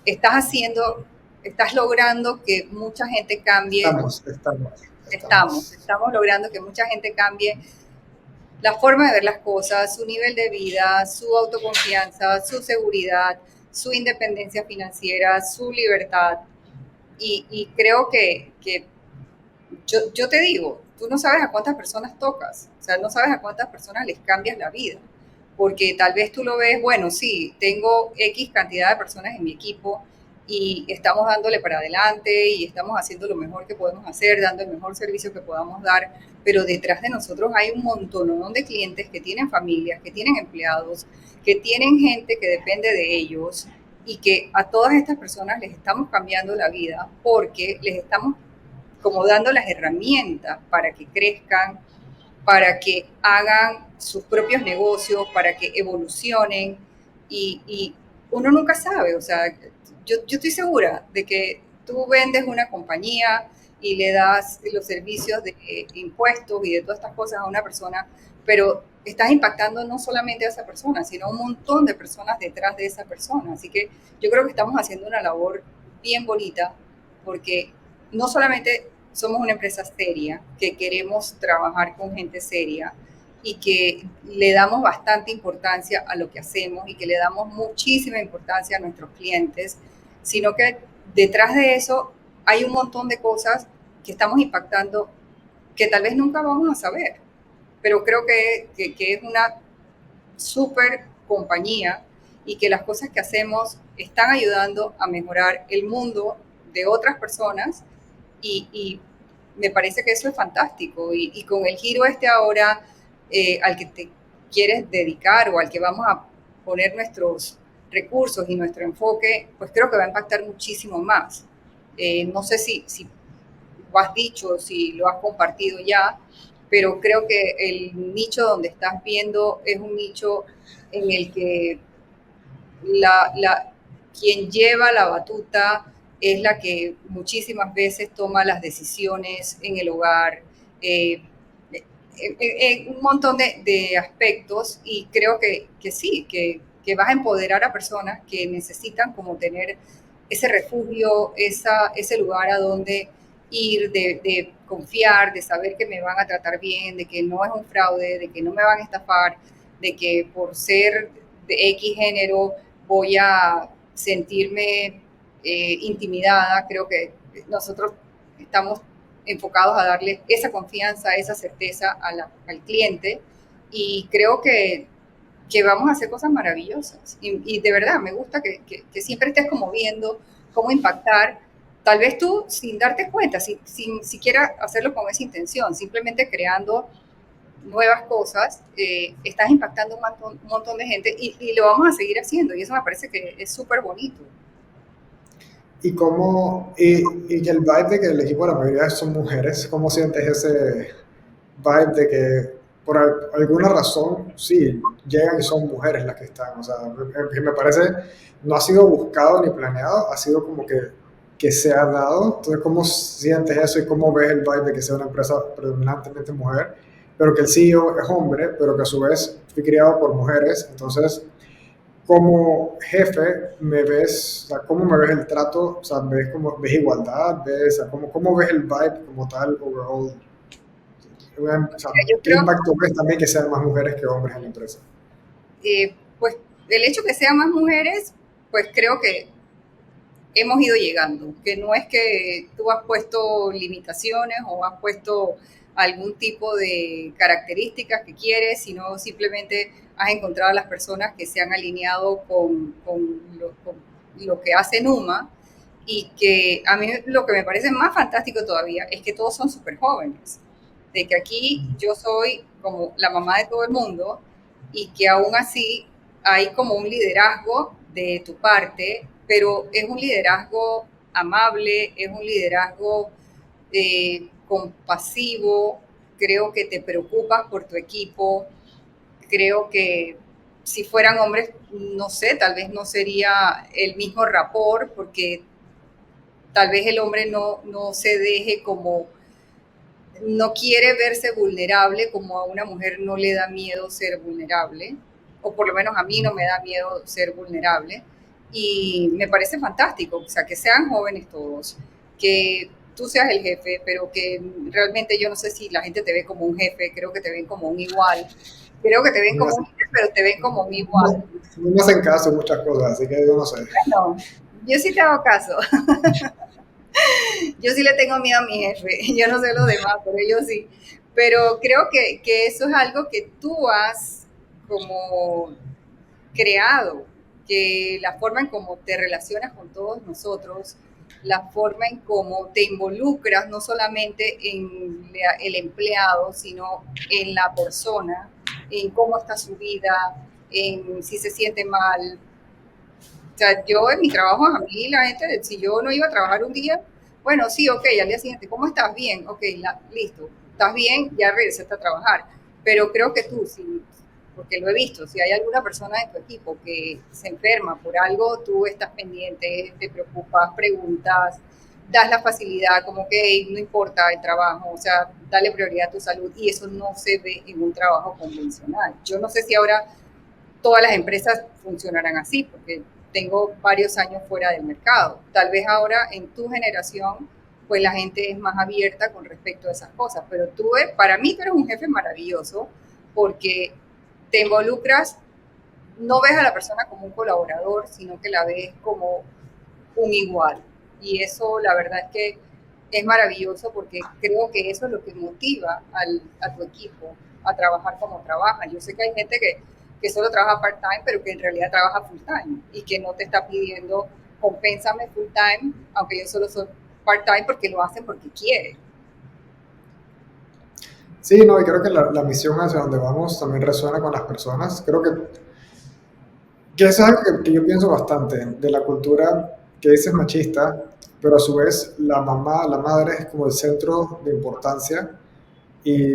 estás haciendo, estás logrando que mucha gente cambie, Estamos. estamos logrando que mucha gente cambie la forma de ver las cosas, su nivel de vida, su autoconfianza, su seguridad, su independencia financiera, su libertad. Y creo que yo te digo, tú no sabes a cuántas personas tocas, o sea, no sabes a cuántas personas les cambias la vida, porque tal vez tú lo ves, bueno, sí, tengo X cantidad de personas en mi equipo y estamos dándole para adelante y estamos haciendo lo mejor que podemos hacer, dando el mejor servicio que podamos dar, pero detrás de nosotros hay un montón de clientes que tienen familias, que tienen empleados, que tienen gente que depende de ellos y que a todas estas personas les estamos cambiando la vida porque les estamos como dando las herramientas para que crezcan, para que hagan sus propios negocios, para que evolucionen y uno nunca sabe, o sea, yo estoy segura de que tú vendes una compañía y le das los servicios de impuestos y de todas estas cosas a una persona, pero estás impactando no solamente a esa persona, sino a un montón de personas detrás de esa persona. Así que yo creo que estamos haciendo una labor bien bonita porque no solamente somos una empresa seria, que queremos trabajar con gente seria y que le damos bastante importancia a lo que hacemos y que le damos muchísima importancia a nuestros clientes, sino que detrás de eso hay un montón de cosas que estamos impactando que tal vez nunca vamos a saber, pero creo que es una súper compañía y que las cosas que hacemos están ayudando a mejorar el mundo de otras personas y me parece que eso es fantástico. Y con el giro este ahora al que te quieres dedicar o al que vamos a poner nuestros recursos y nuestro enfoque, pues creo que va a impactar muchísimo más. No sé si lo has dicho, si lo has compartido ya, pero creo que el nicho donde estás viendo es un nicho en el que quien lleva la batuta es la que muchísimas veces toma las decisiones en el hogar, eh, un montón de aspectos y creo que sí, que vas a empoderar a personas que necesitan como tener ese refugio, ese lugar a donde ir, de confiar, de saber que me van a tratar bien, de que no es un fraude, de que no me van a estafar, de que por ser de X género voy a sentirme intimidada. Creo que nosotros estamos enfocados a darle esa confianza, esa certeza al cliente y creo que vamos a hacer cosas maravillosas. Y de verdad, me gusta que siempre estés como viendo cómo impactar, tal vez tú sin darte cuenta, sin siquiera hacerlo con esa intención, simplemente creando nuevas cosas, estás impactando un montón de gente y lo vamos a seguir haciendo y eso me parece que es súper bonito. Y que el vibe de que el equipo de la mayoría son mujeres, ¿cómo sientes ese vibe de que por alguna razón, sí, llegan y son mujeres las que están? O sea, me parece, no ha sido buscado ni planeado, ha sido como que se ha dado. Entonces, ¿cómo sientes eso y cómo ves el vibe de que sea una empresa predominantemente mujer, pero que el CEO es hombre, pero que a su vez fue criado por mujeres? Entonces, como jefe, me ves, o sea, cómo me ves el trato, o sea, ves, como, ves igualdad, ves, o sea, cómo ves el vibe como tal, overall. O sea, Yo ¿qué creo, impacto ves también que sean más mujeres que hombres en la empresa? pues, el hecho que sean más mujeres, pues creo que hemos ido llegando, que no es que tú has puesto limitaciones o has puesto algún tipo de características que quieres, sino simplemente has encontrado a las personas que se han alineado con lo que hace Numa y que a mí lo que me parece más fantástico todavía es que todos son súper jóvenes, de que aquí yo soy como la mamá de todo el mundo y que aún así hay como un liderazgo de tu parte, pero es un liderazgo amable, es un liderazgo compasivo, creo que te preocupas por tu equipo, creo que si fueran hombres, no sé, tal vez no sería el mismo rapport, porque tal vez el hombre no se deje como, no quiere verse vulnerable, como a una mujer no le da miedo ser vulnerable, o por lo menos a mí no me da miedo ser vulnerable. Y me parece fantástico, o sea, que sean jóvenes todos, que tú seas el jefe, pero que realmente yo no sé si la gente te ve como un jefe, creo que te ven como un igual, creo que te ven No me como un hacen, jefe, pero te ven como un igual. no, no me hacen caso en muchas cosas, así que yo no sé. Bueno, yo sí te hago caso, yo sí le tengo miedo a mi jefe, yo no sé los demás, pero yo sí. Pero creo que eso es algo que tú has como creado, que la forma en cómo te relacionas con todos nosotros, la forma en cómo te involucras no solamente en el empleado, sino en la persona, en cómo está su vida, en si se siente mal, o sea, yo en mi trabajo, a mí la gente, si yo no iba a trabajar un día, bueno, sí, ok, al día siguiente, ¿cómo estás? Bien, ok, listo, estás bien, ya regresaste a trabajar. Pero creo que tú, sí, porque lo he visto, si hay alguna persona de tu equipo que se enferma por algo, tú estás pendiente, te preocupas, preguntas, das la facilidad, como que hey, no importa el trabajo, o sea, dale prioridad a tu salud y eso no se ve en un trabajo convencional. Yo no sé si ahora todas las empresas funcionarán así, porque tengo varios años fuera del mercado. Tal vez ahora en tu generación, pues la gente es más abierta con respecto a esas cosas, pero para mí tú eres un jefe maravilloso porque te involucras, no ves a la persona como un colaborador, sino que la ves como un igual. Y eso la verdad es que es maravilloso porque creo que eso es lo que motiva a tu equipo a trabajar como trabaja. Yo sé que hay gente que solo trabaja part-time, pero que en realidad trabaja full-time y que no te está pidiendo compénsame full-time, aunque yo solo soy part-time porque lo hacen porque quieren. Sí, no, y creo que la misión hacia donde vamos también resuena con las personas. Creo que eso es algo que yo pienso bastante de la cultura que dices machista, pero a su vez la mamá, la madre es como el centro de importancia y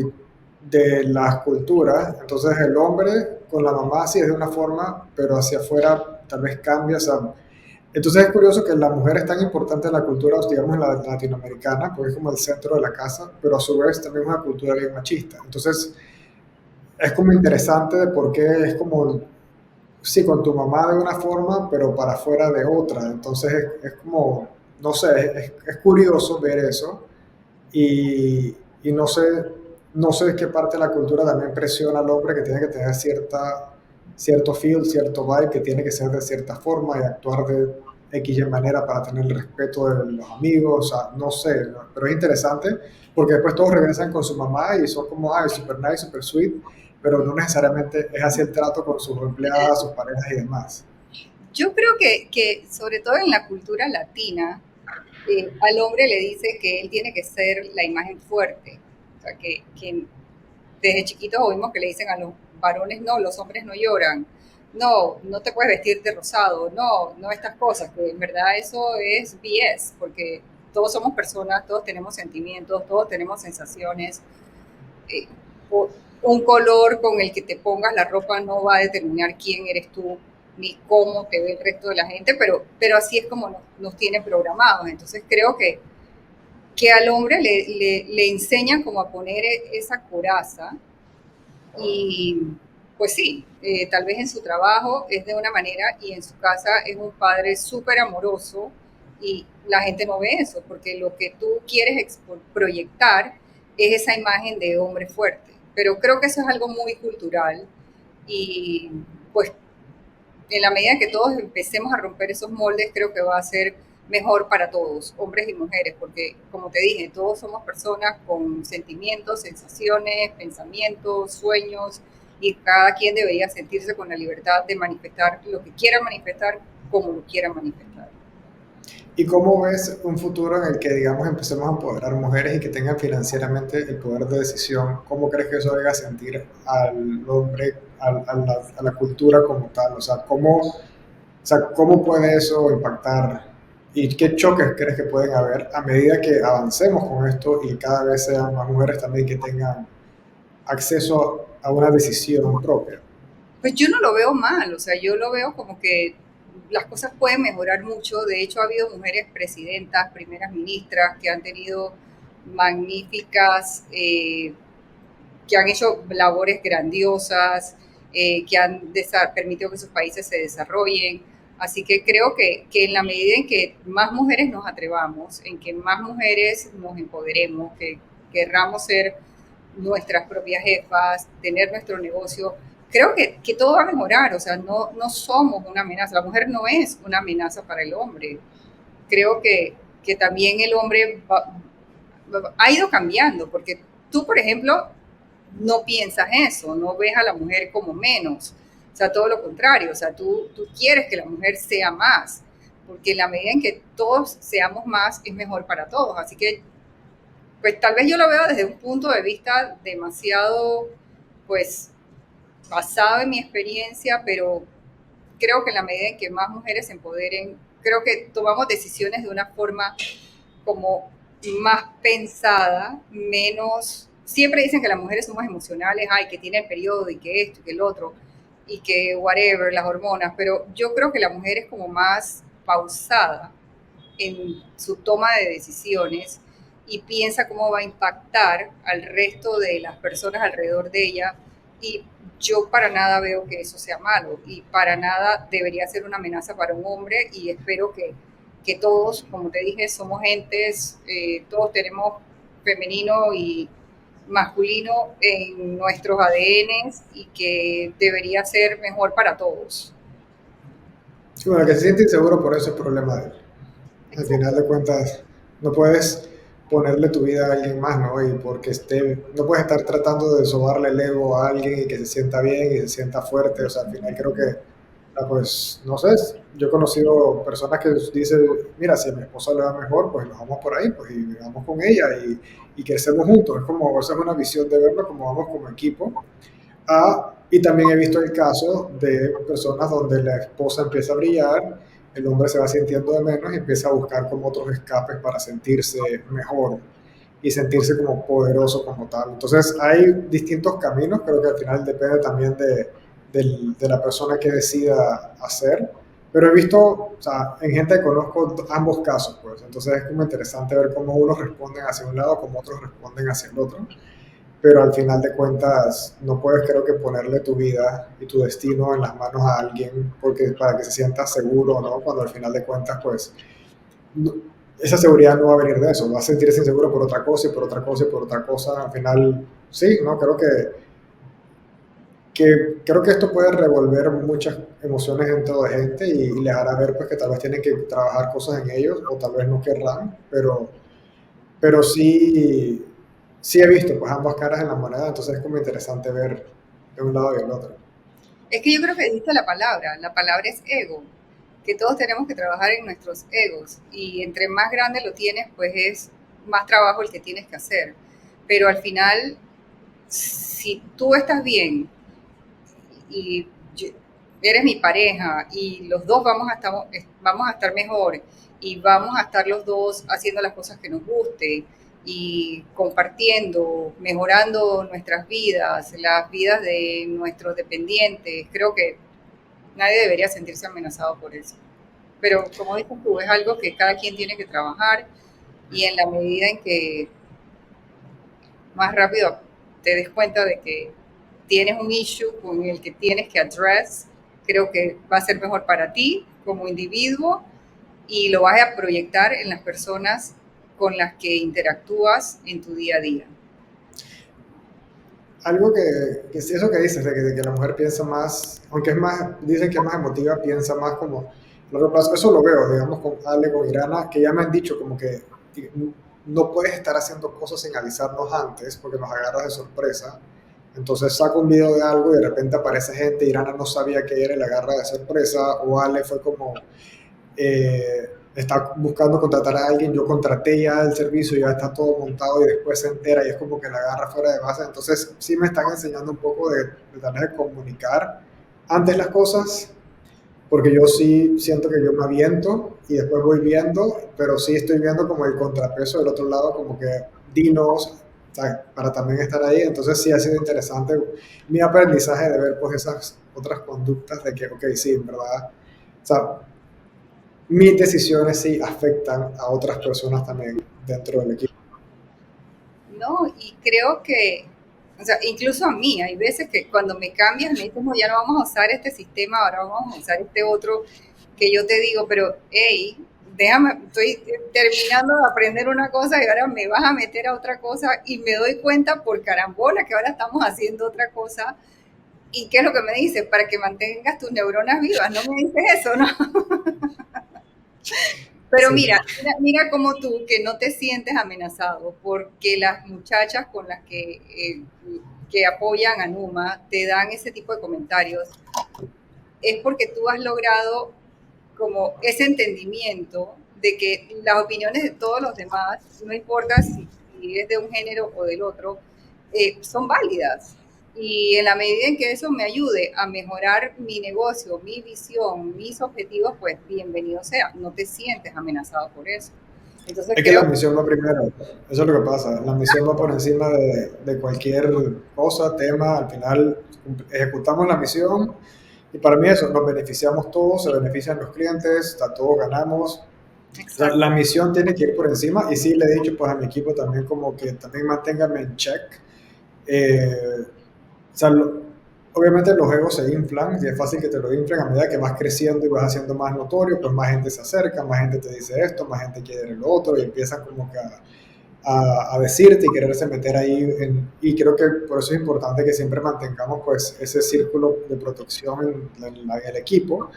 de las culturas. Entonces el hombre con la mamá sí es de una forma, pero hacia afuera tal vez cambia. O sea, entonces es curioso que la mujer es tan importante en la cultura, digamos, la latinoamericana, porque es como el centro de la casa, pero a su vez también es una cultura bien machista. Entonces es como interesante de por qué es como, sí, con tu mamá de una forma, pero para afuera de otra. Entonces es como, no sé, es curioso ver eso y no sé, no sé qué parte de la cultura también presiona al hombre que tiene que tener cierto feel, cierto vibe, que tiene que ser de cierta forma y actuar de X y manera para tener el respeto de los amigos, o sea, no sé, ¿no? Pero es interesante porque después todos regresan con su mamá y son como, ay, super nice, super sweet, pero no necesariamente es así el trato con sus empleadas, sus parejas y demás. Yo creo que sobre todo en la cultura latina, al hombre le dice que él tiene que ser la imagen fuerte, o sea, que desde chiquitos oímos que le dicen a los varones, no, los hombres no lloran, no, no te puedes vestir de rosado, no, no estas cosas, que en verdad eso es BS, porque todos somos personas, todos tenemos sentimientos, todos tenemos sensaciones. eh, un color con el que te pongas la ropa no va a determinar quién eres tú ni cómo te ve el resto de la gente, pero así es como nos tienen programados. Entonces creo que al hombre le enseñan como a poner esa coraza y pues sí, tal vez en su trabajo es de una manera y en su casa es un padre súper amoroso y la gente no ve eso porque lo que tú quieres proyectar es esa imagen de hombre fuerte. Pero creo que eso es algo muy cultural y pues en la medida que todos empecemos a romper esos moldes, creo que va a ser mejor para todos, hombres y mujeres, porque como te dije, todos somos personas con sentimientos, sensaciones, pensamientos, sueños, y cada quien debería sentirse con la libertad de manifestar lo que quiera manifestar, como lo quiera manifestar. ¿Y cómo ves un futuro en el que, digamos, empecemos a empoderar mujeres y que tengan financieramente el poder de decisión? ¿Cómo crees que eso haga sentir al hombre, a la cultura como tal? ¿Cómo puede eso impactar? ¿Y qué choques crees que pueden haber a medida que avancemos con esto y cada vez sean más mujeres también que tengan acceso a una decisión propia? Pues yo no lo veo mal, o sea, yo lo veo como que las cosas pueden mejorar mucho. De hecho, ha habido mujeres presidentas, primeras ministras que han tenido magníficas que han hecho labores grandiosas, que han permitido que sus países se desarrollen. Así que creo que en la medida en que más mujeres nos atrevamos, en que más mujeres nos empoderemos, que querramos ser nuestras propias jefas, tener nuestro negocio, creo que todo va a mejorar. O sea, no somos una amenaza. La mujer no es una amenaza para el hombre. Creo que también el hombre ha ido cambiando, porque tú, por ejemplo, no piensas eso, no ves a la mujer como menos, o sea, todo lo contrario, o sea, tú quieres que la mujer sea más, porque en la medida en que todos seamos más es mejor para todos, así que pues tal vez yo lo veo desde un punto de vista demasiado, pues, basado en mi experiencia, pero creo que en la medida en que más mujeres se empoderen, creo que tomamos decisiones de una forma como más pensada, menos... Siempre dicen que las mujeres somos emocionales, ay, que tiene el periodo y que esto y que el otro, y que whatever, las hormonas, pero yo creo que la mujer es como más pausada en su toma de decisiones y piensa cómo va a impactar al resto de las personas alrededor de ella y yo para nada veo que eso sea malo y para nada debería ser una amenaza para un hombre y espero que todos, como te dije, somos gentes, todos tenemos femenino y masculino en nuestros ADNs y que debería ser mejor para todos. Sí, bueno, que se siente inseguro por eso es problema de él. Al final Exacto. de cuentas, no puedes ponerle tu vida a alguien más, ¿no? Y porque no puedes estar tratando de sobarle el ego a alguien y que se sienta bien y se sienta fuerte. O sea, al final creo que, pues, no sé, yo he conocido personas que dicen, mira, si a mi esposa le va mejor, pues nos vamos por ahí, pues, y vamos con ella y crecemos juntos. Es como, esa es una visión de verlo como vamos como equipo. Y también he visto el caso de personas donde la esposa empieza a brillar, el hombre se va sintiendo de menos y empieza a buscar como otros escapes para sentirse mejor y sentirse como poderoso como tal. Entonces hay distintos caminos, creo que al final depende también de la persona que decida hacer, pero he visto, o sea, en gente que conozco ambos casos, pues, entonces es como interesante ver cómo unos responden hacia un lado, cómo otros responden hacia el otro, pero al final de cuentas no puedes creo que ponerle tu vida y tu destino en las manos a alguien porque para que se sienta seguro, ¿no? Cuando al final de cuentas pues no, esa seguridad no va a venir de eso, va a sentirse inseguro por otra cosa y por otra cosa y por otra cosa, al final sí, ¿no? Creo que esto puede revolver muchas emociones dentro de gente y les hará ver pues que tal vez tienen que trabajar cosas en ellos o tal vez no querrán, pero sí, sí he visto pues ambas caras en la moneda, entonces es como interesante ver de un lado y del otro. Es que yo creo que dijiste la palabra es ego, que todos tenemos que trabajar en nuestros egos y entre más grande lo tienes, pues es más trabajo el que tienes que hacer. Pero al final si tú estás bien y eres mi pareja y los dos vamos a estar mejor y vamos a estar los dos haciendo las cosas que nos guste y compartiendo, mejorando nuestras vidas, las vidas de nuestros dependientes, creo que nadie debería sentirse amenazado por eso. Pero como dices tú, es algo que cada quien tiene que trabajar y en la medida en que más rápido te des cuenta de que tienes un issue con el que tienes que address, creo que va a ser mejor para ti como individuo y lo vas a proyectar en las personas con las que interactúas en tu día a día. Algo que sí, eso que dices, de que la mujer piensa más, aunque es más, dicen que es más emotiva, piensa más como a largo plazo. Eso lo veo, digamos, con Ale, con Irana, que ya me han dicho como que no puedes estar haciendo cosas sin avisarnos antes porque nos agarras de sorpresa. Entonces saco un video de algo y de repente aparece gente, Irana no sabía qué era y la agarra de sorpresa, o Ale fue como, está buscando contratar a alguien, yo contraté ya el servicio, ya está todo montado y después se entera y es como que la agarra fuera de base. Entonces sí me están enseñando un poco de tal vez de comunicar antes las cosas, porque yo sí siento que yo me aviento y después voy viendo, pero sí estoy viendo como el contrapeso del otro lado, como que dinos, o sea, para también estar ahí. Entonces sí ha sido interesante mi aprendizaje de ver pues esas otras conductas de que, ok, sí, en verdad, o sea, mis decisiones sí afectan a otras personas también dentro del equipo. No, y creo que, o sea, incluso a mí, hay veces que cuando me cambias, me dices, no, ya no vamos a usar este sistema, ahora vamos a usar este otro, que yo te digo, pero, hey, déjame, estoy terminando de aprender una cosa y ahora me vas a meter a otra cosa y me doy cuenta por carambola que ahora estamos haciendo otra cosa. ¿Y qué es lo que me dices? Para que mantengas tus neuronas vivas, no me dices eso, ¿no? Pero Sí. mira como tú que no te sientes amenazado porque las muchachas con las que apoyan a Numa te dan ese tipo de comentarios, es porque tú has logrado como ese entendimiento de que las opiniones de todos los demás, no importa si es de un género o del otro, son válidas. Y en la medida en que eso me ayude a mejorar mi negocio, mi visión, mis objetivos, pues bienvenido sea. No te sientes amenazado por eso. Entonces Es que la creo, misión va primero, eso es lo que pasa, la misión va por encima de cualquier cosa, tema, al final ejecutamos la misión y para mí eso, nos beneficiamos todos, se benefician los clientes, todos ganamos. O sea, exacto. la misión tiene que ir por encima y sí le he dicho pues a mi equipo también como que también manténganme en check. O sea, obviamente los egos se inflan y es fácil que te lo inflen a medida que vas creciendo y vas haciendo más notorio, pues más gente se acerca, más gente te dice esto, más gente quiere lo otro y empiezan como que a decirte y quererse meter ahí. Y creo que por eso es importante que siempre mantengamos pues ese círculo de protección en el equipo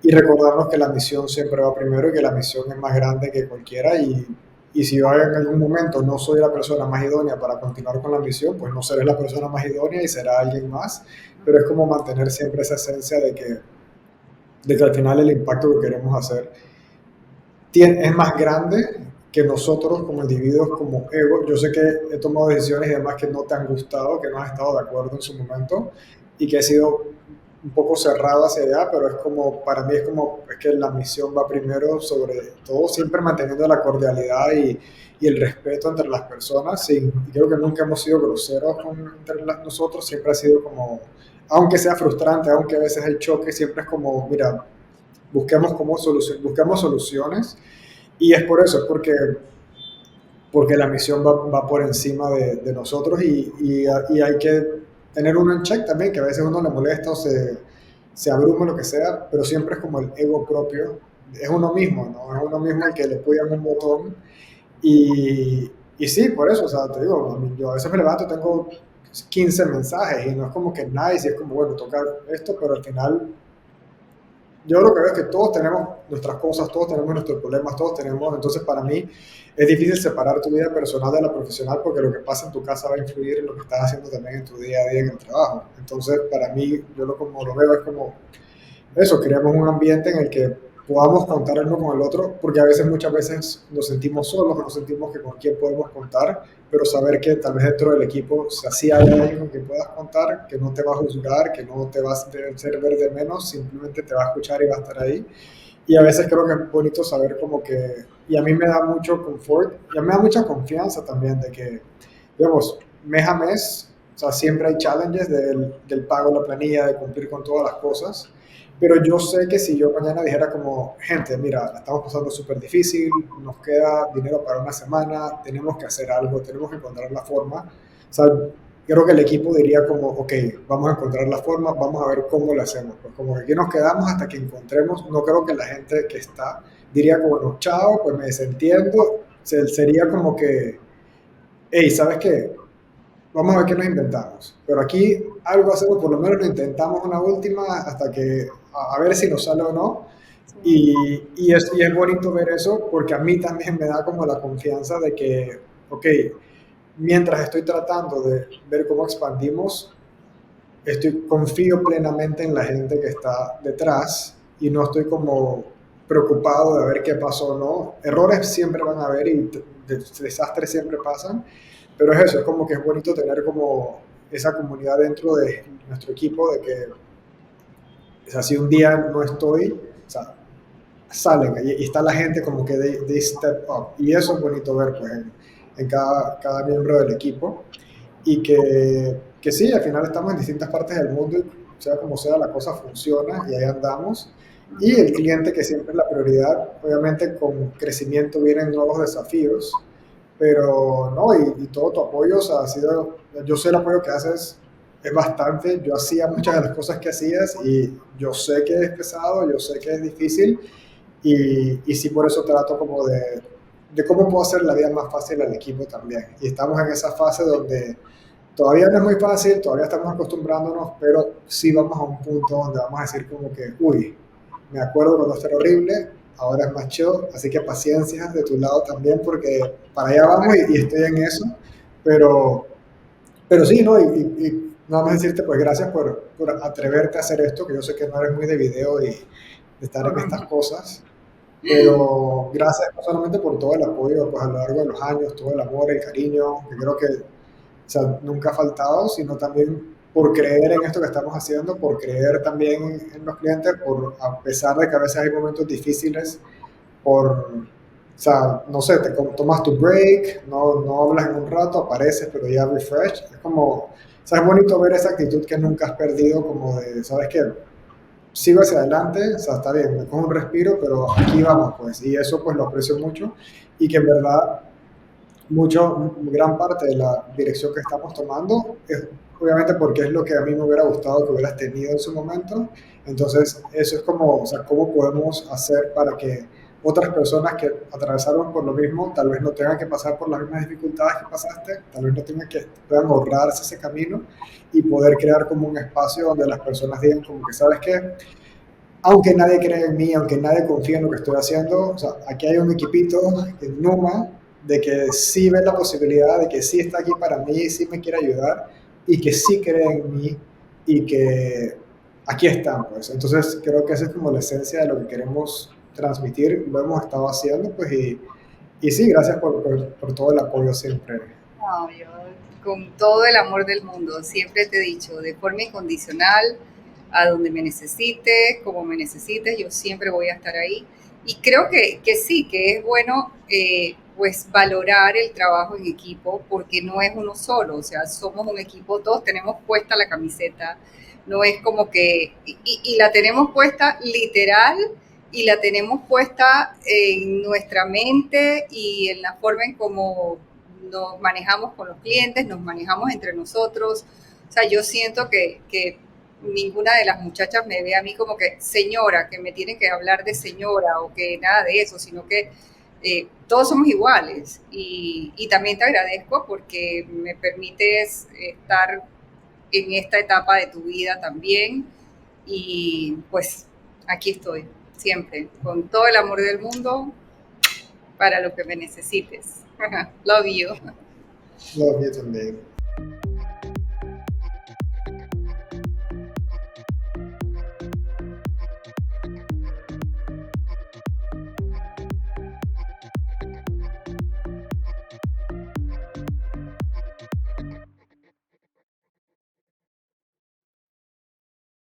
y recordarnos que la misión siempre va primero y que la misión es más grande que cualquiera y si yo en algún momento no soy la persona más idónea para continuar con la misión, pues no seré la persona más idónea y será alguien más, pero es como mantener siempre esa esencia de que al final el impacto que queremos hacer es más grande que nosotros como individuos, como ego. Yo sé que he tomado decisiones y demás que no te han gustado, que no has estado de acuerdo en su momento y que he sido un poco cerrado hacia allá, pero es como, para mí es como, es que la misión va primero sobre todo, siempre manteniendo la cordialidad y el respeto entre las personas. Y creo que nunca hemos sido groseros entre nosotros, siempre ha sido como, aunque sea frustrante, aunque a veces hay choque, siempre es como, mira, busquemos soluciones y es por eso, es porque la misión va por encima de nosotros y hay que tener uno en check también, que a veces uno le molesta o se abruma, lo que sea, pero siempre es como el ego propio, es uno mismo, ¿no? Es uno mismo el que le puyan un botón y sí, por eso, o sea, te digo, yo a veces me levanto y tengo 15 mensajes y no es como que nice y es como, bueno, toca esto, pero al final yo lo que veo es que todos tenemos nuestras cosas, todos tenemos nuestros problemas, todos tenemos, entonces para mí es difícil separar tu vida personal de la profesional porque lo que pasa en tu casa va a influir en lo que estás haciendo también en tu día a día en el trabajo. Entonces para mí, como lo veo es como eso, creamos un ambiente en el que podamos contar el uno con el otro, porque a veces, muchas veces nos sentimos solos, nos sentimos que con quién podemos contar, pero saber que tal vez dentro del equipo, si así hay alguien con quien puedas contar, que no te va a juzgar, que no te va a hacer ver de menos, simplemente te va a escuchar y va a estar ahí. Y a veces creo que es bonito saber como que, y a mí me da mucho confort, y a mí me da mucha confianza también de que, digamos, mes a mes, o sea, siempre hay challenges del pago de la planilla, de cumplir con todas las cosas, pero yo sé que si yo mañana dijera como, gente, mira, la estamos pasando súper difícil, nos queda dinero para una semana, tenemos que hacer algo, tenemos que encontrar la forma, o sea, creo que el equipo diría como, ok, vamos a encontrar la forma, vamos a ver cómo lo hacemos. Pues como que aquí nos quedamos hasta que encontremos, no creo que la gente que está diría como, no, chao, pues me desentiendo, sería como que, hey, ¿sabes qué? Vamos a ver qué nos inventamos. Pero aquí algo hacemos, por lo menos lo intentamos una última hasta que, a ver si nos sale o no. Sí. Y es bonito ver eso porque a mí también me da como la confianza de que, ok, mientras estoy tratando de ver cómo expandimos, confío plenamente en la gente que está detrás y no estoy como preocupado de ver qué pasó o no. Errores siempre van a haber y desastres siempre pasan, pero es eso, es como que es bonito tener como esa comunidad dentro de nuestro equipo de que, o sea, si un día no estoy, o sea, salen y está la gente como que they step up y eso es bonito ver pues en cada miembro del equipo y que sí, al final estamos en distintas partes del mundo y sea como sea, la cosa funciona y ahí andamos. Y el cliente que siempre es la prioridad, obviamente con crecimiento vienen nuevos desafíos, pero no, y todo tu apoyo, o sea, ha sido, yo sé el apoyo que haces es bastante, yo hacía muchas de las cosas que hacías y yo sé que es pesado, yo sé que es difícil y sí por eso trato como de cómo puedo hacer la vida más fácil al equipo también. Y estamos en esa fase donde todavía no es muy fácil, todavía estamos acostumbrándonos, pero sí vamos a un punto donde vamos a decir como que, uy, me acuerdo cuando esto era horrible, ahora es más chill, así que paciencia de tu lado también, porque para allá vamos y estoy en eso, pero, pero sí, ¿no? Y nada más decirte, pues gracias por atreverte a hacer esto, que yo sé que no eres muy de video y de estar en estas cosas, pero gracias no solamente por todo el apoyo pues, a lo largo de los años, todo el amor, el cariño, que creo que o sea, nunca ha faltado, sino también por creer en esto que estamos haciendo, por creer también en los clientes, por a pesar de que a veces hay momentos difíciles, por, o sea, no sé, tomas tu break, no hablas en un rato, apareces, pero ya refresh. Es como, o sea, es bonito ver esa actitud que nunca has perdido, como de, ¿sabes qué? Sigo hacia adelante, o sea, está bien, me cojo un respiro, pero aquí vamos, pues, y eso pues lo aprecio mucho, y que en verdad gran parte de la dirección que estamos tomando es obviamente porque es lo que a mí me hubiera gustado que hubieras tenido en su momento. Entonces, eso es como, o sea, cómo podemos hacer para que otras personas que atravesaron por lo mismo, tal vez no tengan que pasar por las mismas dificultades que pasaste, tal vez no tengan que, puedan ahorrarse ese camino y poder crear como un espacio donde las personas digan como que, ¿sabes qué? Aunque nadie cree en mí, aunque nadie confía en lo que estoy haciendo, o sea, aquí hay un equipito en Numa de que sí ve la posibilidad, de que sí está aquí para mí, sí me quiere ayudar y que sí cree en mí y que aquí están, pues. Entonces creo que esa es como la esencia de lo que queremos transmitir, lo hemos estado haciendo, pues, y sí, gracias por todo el apoyo siempre. No, yo con todo el amor del mundo, siempre te he dicho, de forma incondicional, a donde me necesites, como me necesites, yo siempre voy a estar ahí. Y creo que sí, que es bueno pues valorar el trabajo en equipo, porque no es uno solo, o sea, somos un equipo, todos tenemos puesta la camiseta, no es como que, y la tenemos puesta literal, y la tenemos puesta en nuestra mente y en la forma en cómo nos manejamos con los clientes, nos manejamos entre nosotros. O sea, yo siento que ninguna de las muchachas me ve a mí como que señora, que me tiene que hablar de señora o que nada de eso, sino que todos somos iguales. Y también te agradezco porque me permites estar en esta etapa de tu vida también. Y pues aquí estoy, siempre, con todo el amor del mundo para lo que me necesites. Love you. Lo mío también.